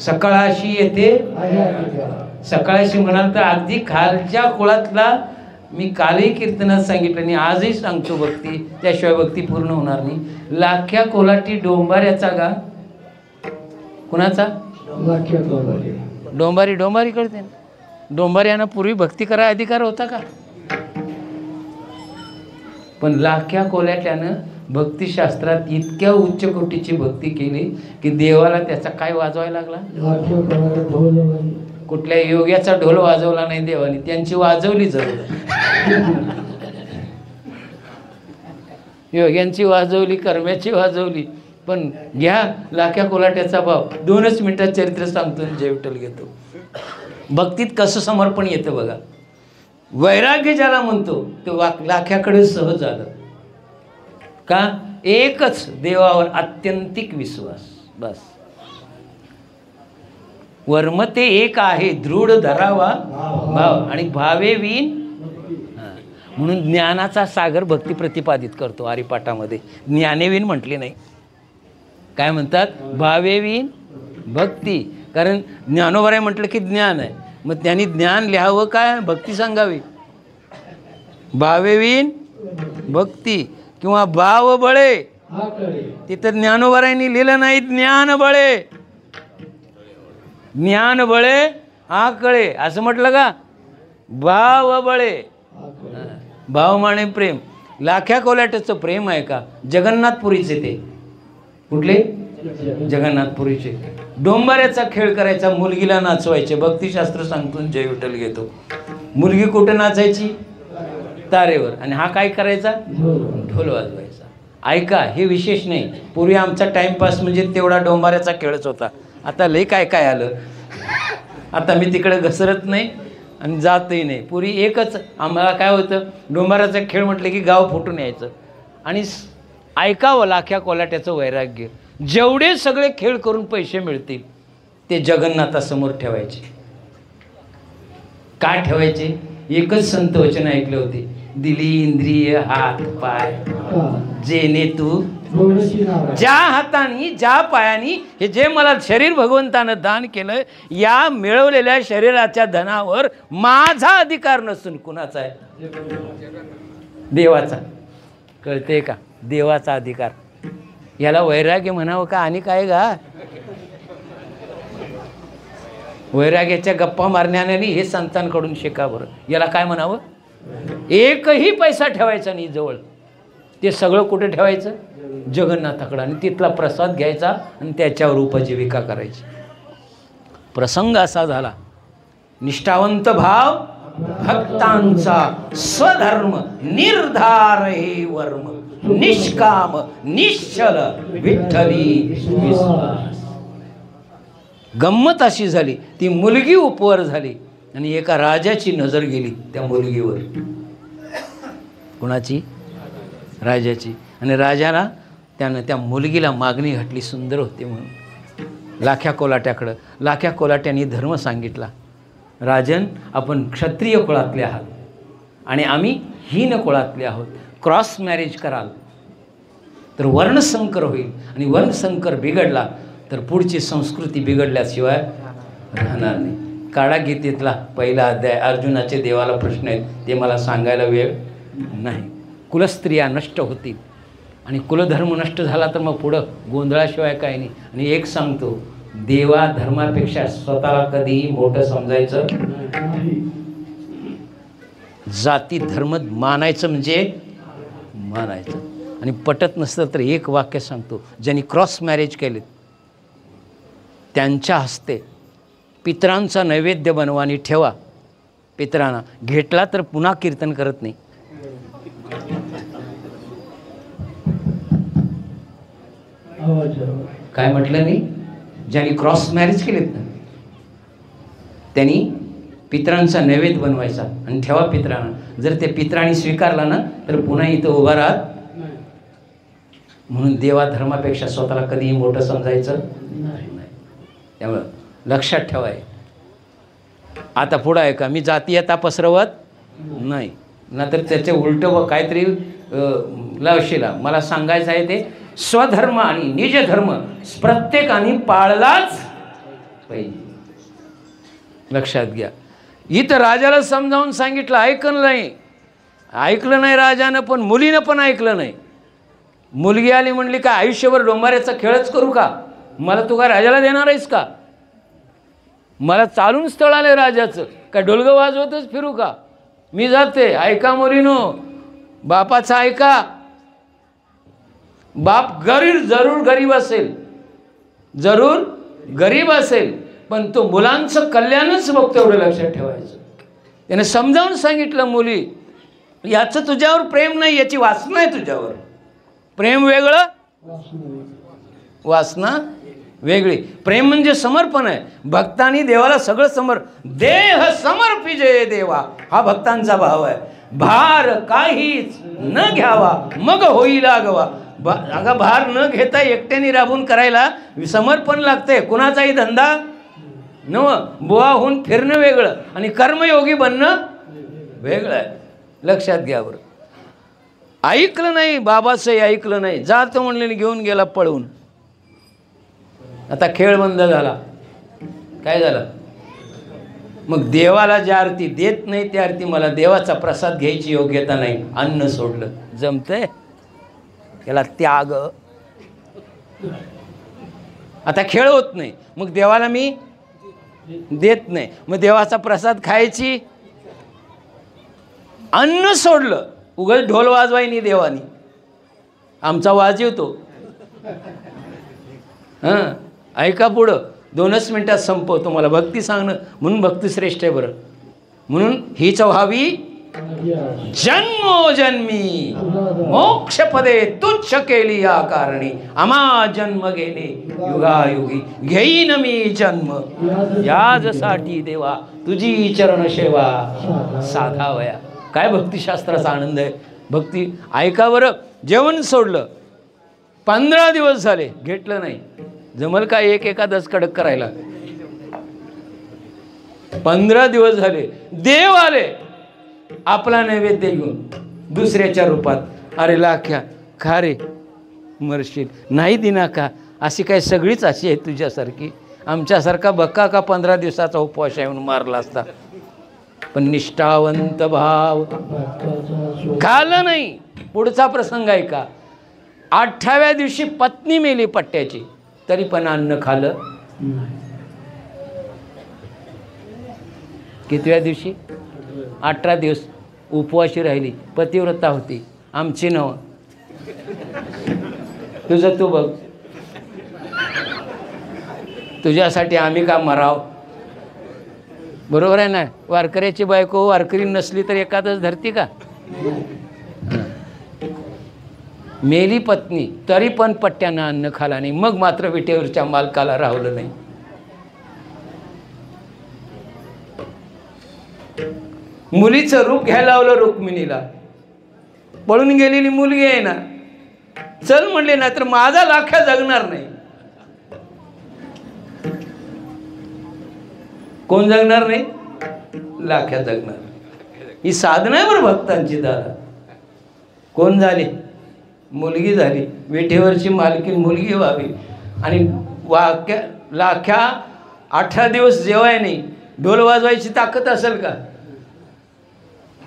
सकाळाशी येते. सकाळाशी म्हणाल तर अगदी खालच्या कुळातला. मी कालही कीर्तनात सांगितलं आणि आजही सांगतो, भक्ती त्याशिवाय भक्ती पूर्ण होणार नाही. लाख्या कोलाटी डोंबाऱ्याचा गा कुणाचा? डोंबारी कळते ना. डोंबाऱ्यानं पूर्वी भक्ती करायला अधिकार होता का? पण लाख्या कोलाट्यानं भक्तिशास्त्रात इतक्या उच्च कोटीची भक्ती केली की देवाला त्याचा काय वाजवायला लागला? कुठल्या योग्याचा ढोल वाजवला नाही देवाने, त्यांची वाजवली जरूर. योग्यांची वाजवली, कर्म्याची वाजवली. पण घ्या लाख्या कोलाट्याचा भाव. 2च मिनिटात चरित्र सांगतो, जय विठ्ठल घेतो. भक्तीत कसं समर्पण येतं बघा. वैराग्य ज्याला म्हणतो तो लाख्याकडे सहज आलं. का? एकच देवावर आत्यंतिक विश्वास. बस. वर्म ते एक आहे दृढ धरावा भाव आणि भावे विन. म्हणून ज्ञानाचा सागर भक्ती प्रतिपादित करतो हरिपाठामध्ये. ज्ञानेविन म्हटले नाही. काय म्हणतात? भावेविन भक्ती. कारण ज्ञानोबराय म्हटलं की ज्ञान आहे. मग त्यांनी ज्ञान लिहावं काय? भक्ती सांगावी. भावेविन भक्ती किंवा भाव बळे. तिथं ज्ञानोबरायांनी लिहिलं नाही ज्ञान बळे. ज्ञान बळे आकळे असं म्हटलं का? भाव बळे. भाव माने प्रेम. लाख्या कोलाट्याचं प्रेम आहे का? जगन्नाथपुरीचे ते. कुठले? जगन्नाथपुरीचे. डोंबाऱ्याचा खेळ करायचा, मुलगीला नाचवायचे. भक्तिशास्त्र सांगतो, जय विठ्ठल घेतो. मुलगी कुठं नाचायची? तारेवर. आणि हा काय करायचा? ढोल वाजवायचा. ऐका, हे विशेष नाही. पूर्वी आमचा टाइमपास म्हणजे तेवढा डोंबाऱ्याचा खेळच होता. आता लय काय काय आलं. आता मी तिकडे घसरत नाही आणि जातही नाही. पूर्वी एकच आम्हाला काय होतं, डोंबाऱ्याचा खेळ म्हटलं की गाव फुटून यायचं. आणि ऐकावं लाख्या कोलाट्याचं वैराग्य. जेवढे सगळे खेळ करून पैसे मिळतील ते जगन्नाथासमोर ठेवायचे. का ठेवायचे? एकच संत वचन ऐकले होते, दिली इंद्रिय हात पाय जेने तू. ज्या हाताने ज्या पायाने हे जे मला शरीर भगवंतानं दान केलं, या मिळवलेल्या शरीराच्या धनावर माझा अधिकार नसून कुणाचा आहे? देवाचा. कळते का? देवाचा अधिकार. याला वैराग्य म्हणावं का आणि काय गा? वैराग्याच्या गप्पा मारण्याने हे संतांकडून शिका बरं. याला काय म्हणावं? एकही पैसा ठेवायचा नाही जवळ. ते सगळं कुठे ठेवायचं? जगन्नाथाकडं. आणि तिथला प्रसाद घ्यायचा आणि त्याच्यावर उपजीविका करायची. प्रसंग असा झाला, निष्ठावंत भाव भक्तांचा स्वधर्म निर्धार हे वर्म निष्काम निश्चल विठ्ठली विश्वास. गंमत अशी झाली, ती मुलगी उपवर झाली आणि एका राजाची नजर गेली त्या मुलगीवर. कुणाची? राजाची. आणि राजाला त्यानं त्या मुलगीला मागणी घातली, सुंदर होते म्हणून. लाख्या कोलाट्याकडं. लाख्या कोलाट्याने धर्म सांगितला, राजन आपण क्षत्रिय कुळातले आहात आणि आम्ही हीन कुळातले आहोत. क्रॉस मॅरेज कराल तर वर्णसंकर होईल, आणि वर्णसंकर बिघडला तर पुढची संस्कृती बिघडल्याशिवाय राहणार नाही. काढा गीतेतला पहिला अध्याय, अर्जुनाचे देवाला प्रश्न आहेत, ते मला सांगायला वेळ नाही. कुलस्त्रिया नष्ट होतील, आणि कुलधर्म नष्ट झाला तर मग पुढं गोंधळाशिवाय काय नाही. आणि एक सांगतो, देवा धर्मापेक्षा स्वतःला कधीही मोठं समजायचं, जाती धर्म मानायचं म्हणजे मानायचं. आणि पटत नसतं तर एक वाक्य सांगतो, ज्यांनी क्रॉस मॅरेज केले त्यांच्या हस्ते पितरांचा नैवेद्य बनवा आणि ठेवा. पितरांना घेतला तर पुन्हा कीर्तन करत नाही. काय म्हटलं मी? ज्यांनी क्रॉस मॅरेज केलेत ना त्यांनी पितरांचा नैवेद्य बनवायचा आणि ठेवा पितरांना. जर ते पितरांनी स्वीकारला ना तर पुन्हा इथं उभा राहत. म्हणून देवा धर्मापेक्षा स्वतःला कधीही मोठं समजायचं नाही. त्यामुळं लक्षात ठेवाय. आता पुढं आहे का, मी जातीयता पसरवत नाही ना, तर त्याचे उलटं व काहीतरी लावशिला. मला सांगायचं आहे ते स्वधर्म आणि निजधर्म प्रत्येकाने पाळलाच पाहिजे. लक्षात घ्या. इथं राजाला समजावून सांगितलं, ऐकलं नाही राजानं, पण मुलीनं पण ऐकलं नाही. मुलगी आली म्हणली, का आयुष्यभर डोंबाऱ्याचा खेळच करू का? मला तू का राजाला देणार आहेस का? मला चालून स्थळ आलं राजाचं, का डोलगं वाजवतच फिरू का? मी जाते. ऐका मुलीनो, बापाचा ऐका. बाप जरूर गरीब असेल, जरूर गरीब असेल, पण तो मुलांचं कल्याणच बघतो, एवढं लक्षात ठेवायचं. त्याने समजावून सांगितलं, मुली याचं तुझ्यावर प्रेम नाही, याची वासना आहे तुझ्यावर. प्रेम वेगळं, वासना वेगळी. प्रेम म्हणजे समर्पण आहे. भक्तांनी देवाला सगळं देह समर्पिजे देवा, हा भक्तांचा भाव आहे. भार काहीच न घ्यावा मग होईल आगवा. अगं भार न घेता एकट्याने राबून करायला समर्पण लागते. कुणाचाही धंदा नव. बुवा होऊन फिरणं वेगळं आणि कर्मयोगी बनणं वेगळं आहे. लक्षात घ्या बरं. ऐकलं नाही, बाबाचंही ऐकलं नाही, जातो म्हणले घेऊन गेला पळून. आता खेळ बंद झाला. काय झालं मग? देवाला ज्या आरती देत नाही त्या आरती मला देवाचा प्रसाद घ्यायची योग्यता नाही, अन्न सोडलं. जमतंय त्याला त्याग. आता खेळ होत नाही, मग देवाला मी देत नाही, मग देवाचा प्रसाद खायची. अन्न सोडलं, उगाच ढोल वाजवाय नाही देवानी. आमचा वाजवतो. हां ऐका पुढं, 2च मिनिटात संपवतो. मला भक्ती सांगणं म्हणून भक्ती श्रेष्ठ आहे बरं. म्हणून हीच व्हावी जन्मोजन्मी मोक्षपदे तुच्छ केली या कारणी. आम्हा जन्म गेले युगायुगी घेईन मी जन्म, याजसाठी देवा तुझी चरण सेवा साधावया. काय भक्तिशास्त्राचा आनंद आहे. भक्ती ऐका बरं. जेवण सोडलं, 15 दिवस झाले, घेतलं नाही. जमल का एक एकादश कडक करायला? 15 दिवस झाले, देव आले आपला नैवेद्य घेऊन दुसऱ्याच्या रूपात. अरे लाख्या खा रे, मरशील. नाही दिना का? अशी काय सगळीच अशी आहे तुझ्यासारखी? आमच्यासारखा बक्का का 15 दिवसाचा उपवास येऊन मारला असता. पण निष्ठावंत भाव खाल्लं नाही. पुढचा प्रसंग आहे का? 8व्या दिवशी पत्नी मेली पट्ट्याची, तरी पण अन्न खाल्लं. कितव्या दिवशी? 18 दिवस उपवाशी राहिली. पतिव्रता होती. आमची नव. तुझं तू बघ. तुझ्यासाठी आम्ही का मराव? बरोबर आहे ना? वारकऱ्याची बायको वारकरी नसली तर एखादच धरती का? मेली पत्नी तरी पण पट्ट्यानं अन्न खाला नाही. मग मात्र विटेवरच्या मालकाला राहवलं नाही. मुलीचं रूप घ्यायला लावलं रुक्मिणीला. पळून गेलेली मुलगी आहे ना, चल म्हणले ना तर माझा लाख्या जगणार नाही. कोण जगणार नाही? लाख्या जगणार. ही साधना आहे बरं भक्तांची. दादा कोण झाले? मुलगी झाली, विठेवरची मालकीन मुलगी व्हावी. आणि लाख्या 18 दिवस जेवाय नाही, ढोल वाजवायची ताकद असेल का?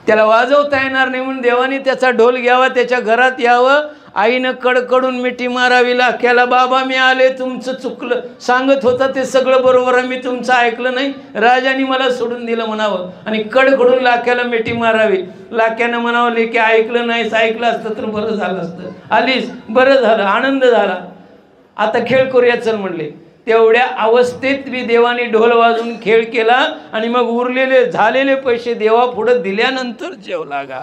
त्याला वाजवता येणार नाही म्हणून देवाने त्याचा ढोल घ्यावा, त्याच्या घरात यावं. आईनं कडकडून मिठी मारावी लाख्याला. बाबा मी आले, तुमचं चुकलं, सांगत होता ते सगळं बरोबर आहे, मी तुमचं ऐकलं नाही, राजाने मला सोडून दिलं म्हणावं. आणि कडकडून लाख्याला मिठी मारावी. लाख्यानं म्हणावं की ऐकलं नाहीस, ऐकलं असतं तर बरं झालं असतं, आलीस बरं झालं, आनंद झाला, आता खेळ करूया चल म्हणले. तेवढ्या अवस्थेत बी देवाने ढोल वाजून खेळ केला. आणि मग उरलेले झालेले पैसे देवा पुढे दिल्यानंतर जेवला गा.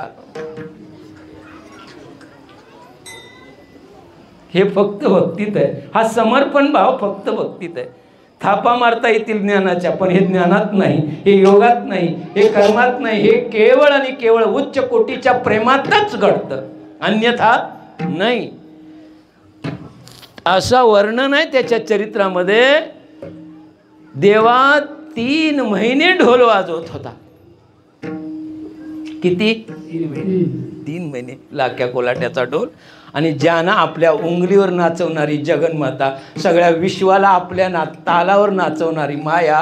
हे फक्त भक्तीत आहे. हा समर्पण भाव फक्त भक्तीत आहे. थापा मारता येतील ज्ञानाच्या, पण हे ज्ञानात नाही, हे योगात नाही, हे कर्मात नाही, हे केवळ आणि केवळ उच्च कोटीच्या प्रेमातच घडतं, अन्यथा नाही. असा वर्णन आहे त्याच्या चरित्रामध्ये. देवा 3 महिने ढोल वाजवत होता. किती? 3 महिने लाख्या कोलाट्याचा ढोल. आणि ज्यानं आपल्या उंगलीवर नाचवणारी जगन्माता, सगळ्या विश्वाला आपल्या तालावर नाचवणारी माया,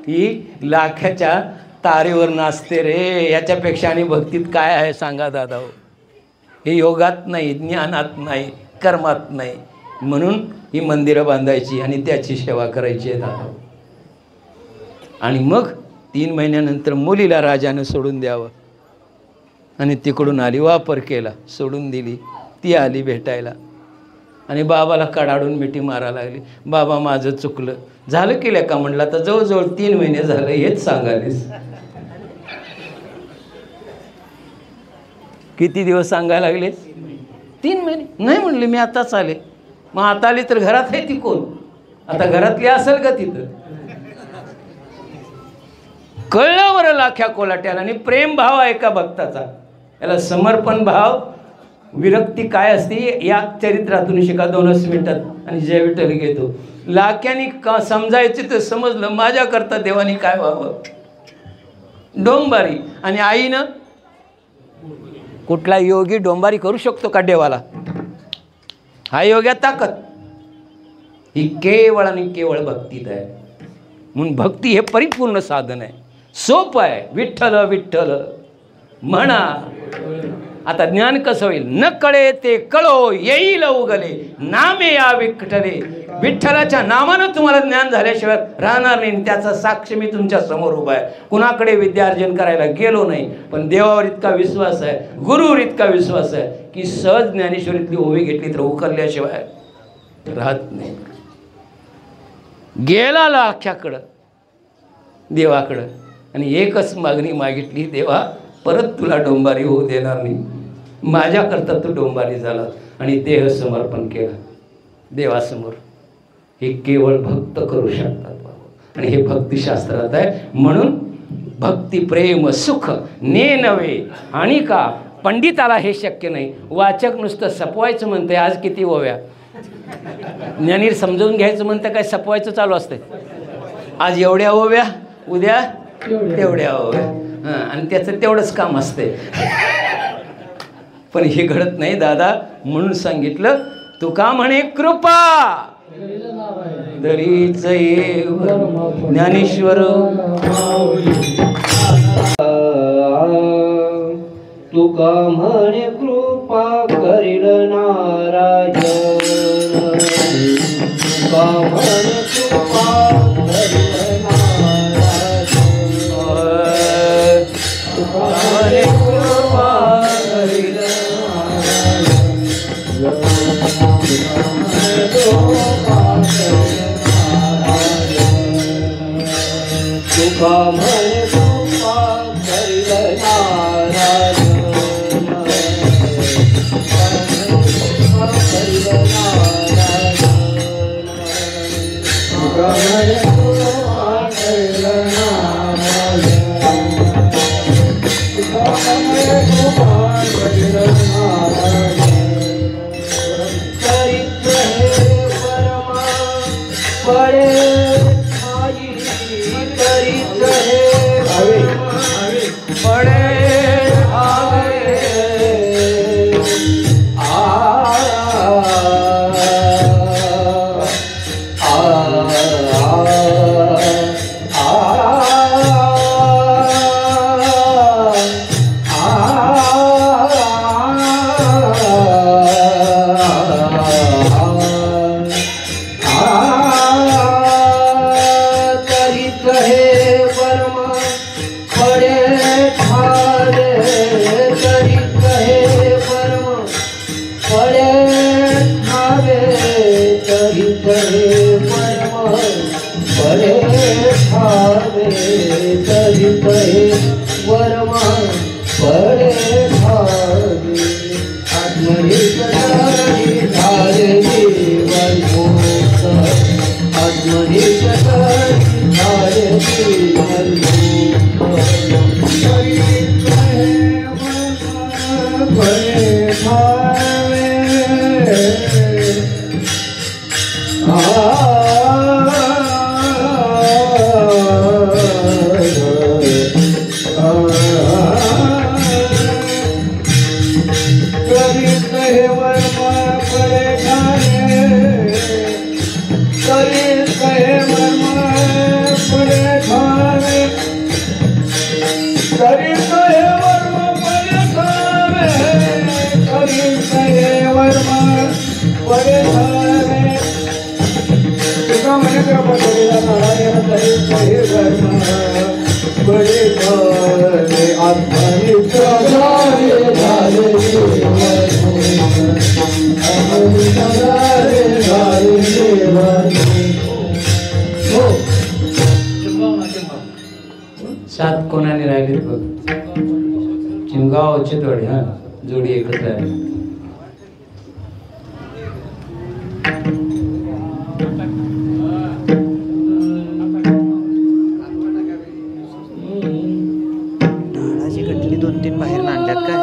ही लाख्याच्या तारेवर नाचते रे. याच्यापेक्षा आणि भक्तीत काय आहे सांगा दादा हो? हे योगात नाही, ज्ञानात नाही, कर्मात नाही. म्हणून ही मंदिरं बांधायची आणि त्याची सेवा करायची आहे दादा. आणि मग 3 महिन्यानंतर मुलीला राजानं सोडून द्यावं. आणि तिकडून आली, वापर केला, सोडून दिली. ती आली भेटायला आणि बाबाला कडाडून मिठी मारा लागली. बाबा माझं चुकलं. झालं केलं का म्हणलं? तर जवळजवळ 3 महिने झालं, हेच सांगालीस. किती दिवस सांगायला लागले? 3 महिने. नाही म्हणले मी आताच आले. मग आता आली तर घरात आहे ती कोण? आता घरातली असेल का तिथं? कळलं बरं लाख्या कोलाट्याला. आणि प्रेम भाव आहे का भक्ताचा? याला समर्पण भाव, विरक्ती काय असते या चरित्रातून शिका 2 मिनिटात. आणि जय विठ्ठल घेतो. लाख्याने का समजायचे तर समजलं, माझ्याकरता देवानी काय व्हावं? डोंबारी. आणि आईनं, कुठला योगी डोंबारी करू शकतो का देवाला? हा योग्या ताकद ही केवळ आणि केवळ भक्तीत आहे. म्हणून भक्ती हे परिपूर्ण साधन आहे, सोपं आहे. विठ्ठल विठ्ठल म्हणा. आता ज्ञान कसं होईल? न कळे ते कळो, येईल उगले, नामे या विठ्ठले. विठ्ठलाच्या नामानं तुम्हाला ज्ञान झाल्याशिवाय राहणार नाही. त्याचा साक्ष मी तुमच्या समोर उभा आहे. कुणाकडे विद्यार्जन करायला गेलो नाही, पण देवावर इतका विश्वास आहे, गुरुवर इतका विश्वास आहे की सहज ज्ञानेश्वरीतली ओवी घेतली तर उकरल्याशिवाय राहत नाही. गेला लाख्याकडं, देवाकडं, आणि एकच मागणी मागितली, देवा परत तुला डोंबारी होऊ देणार नाही, माझ्याकरता तू डोंबारी झाला. आणि देह समर्पण केलं देवासमोर. हे केवळ भक्त करू शकतात बाबा. आणि हे भक्तिशास्त्रात आहे. म्हणून भक्ती प्रेम सुख ने नव्हे आणि का पंडिताला हे शक्य नाही. वाचक नुसतं सपवायचं म्हणते. आज किती ओव्या, ज्ञानीर समजावून घ्यायचं म्हणतं, काय सपवायचं चालू असते. आज एवढ्या ओव्या, उद्या तेवढ्या ओव्या. आणि त्याचं तेवढंच काम असते. पण हे घडत नाही दादा. म्हणून सांगितलं, तुका म्हणे कृपा दरीच ज्ञानेश्वर. तुका म्हणे कृपा करील नारायण. तुका म्हणे कृपा करील नारायण. तुका म्हणे कृपा करील नारायण. तुका म्हणे कृपा करील नारायण. तुका म्हणे सात कोणाने राहिलेत बघ. चिमगाव औचितवाडी हा जोडी एकत्र आहे. नारळाची गटली 2-3 बाहेर आणल्यात काय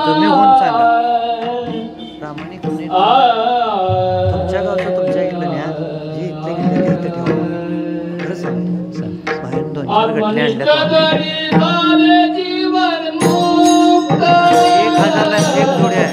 तुम्ही होऊन सांगा. प्रामाणिक होणे तुमच्या गावचं तुमच्या इकडे न्या, जे इथले गेले ते इथं ठेवा. खरं सांग बाहेर 2-4 गटली आणल्यात. 1000ला 1 जोडी आहे.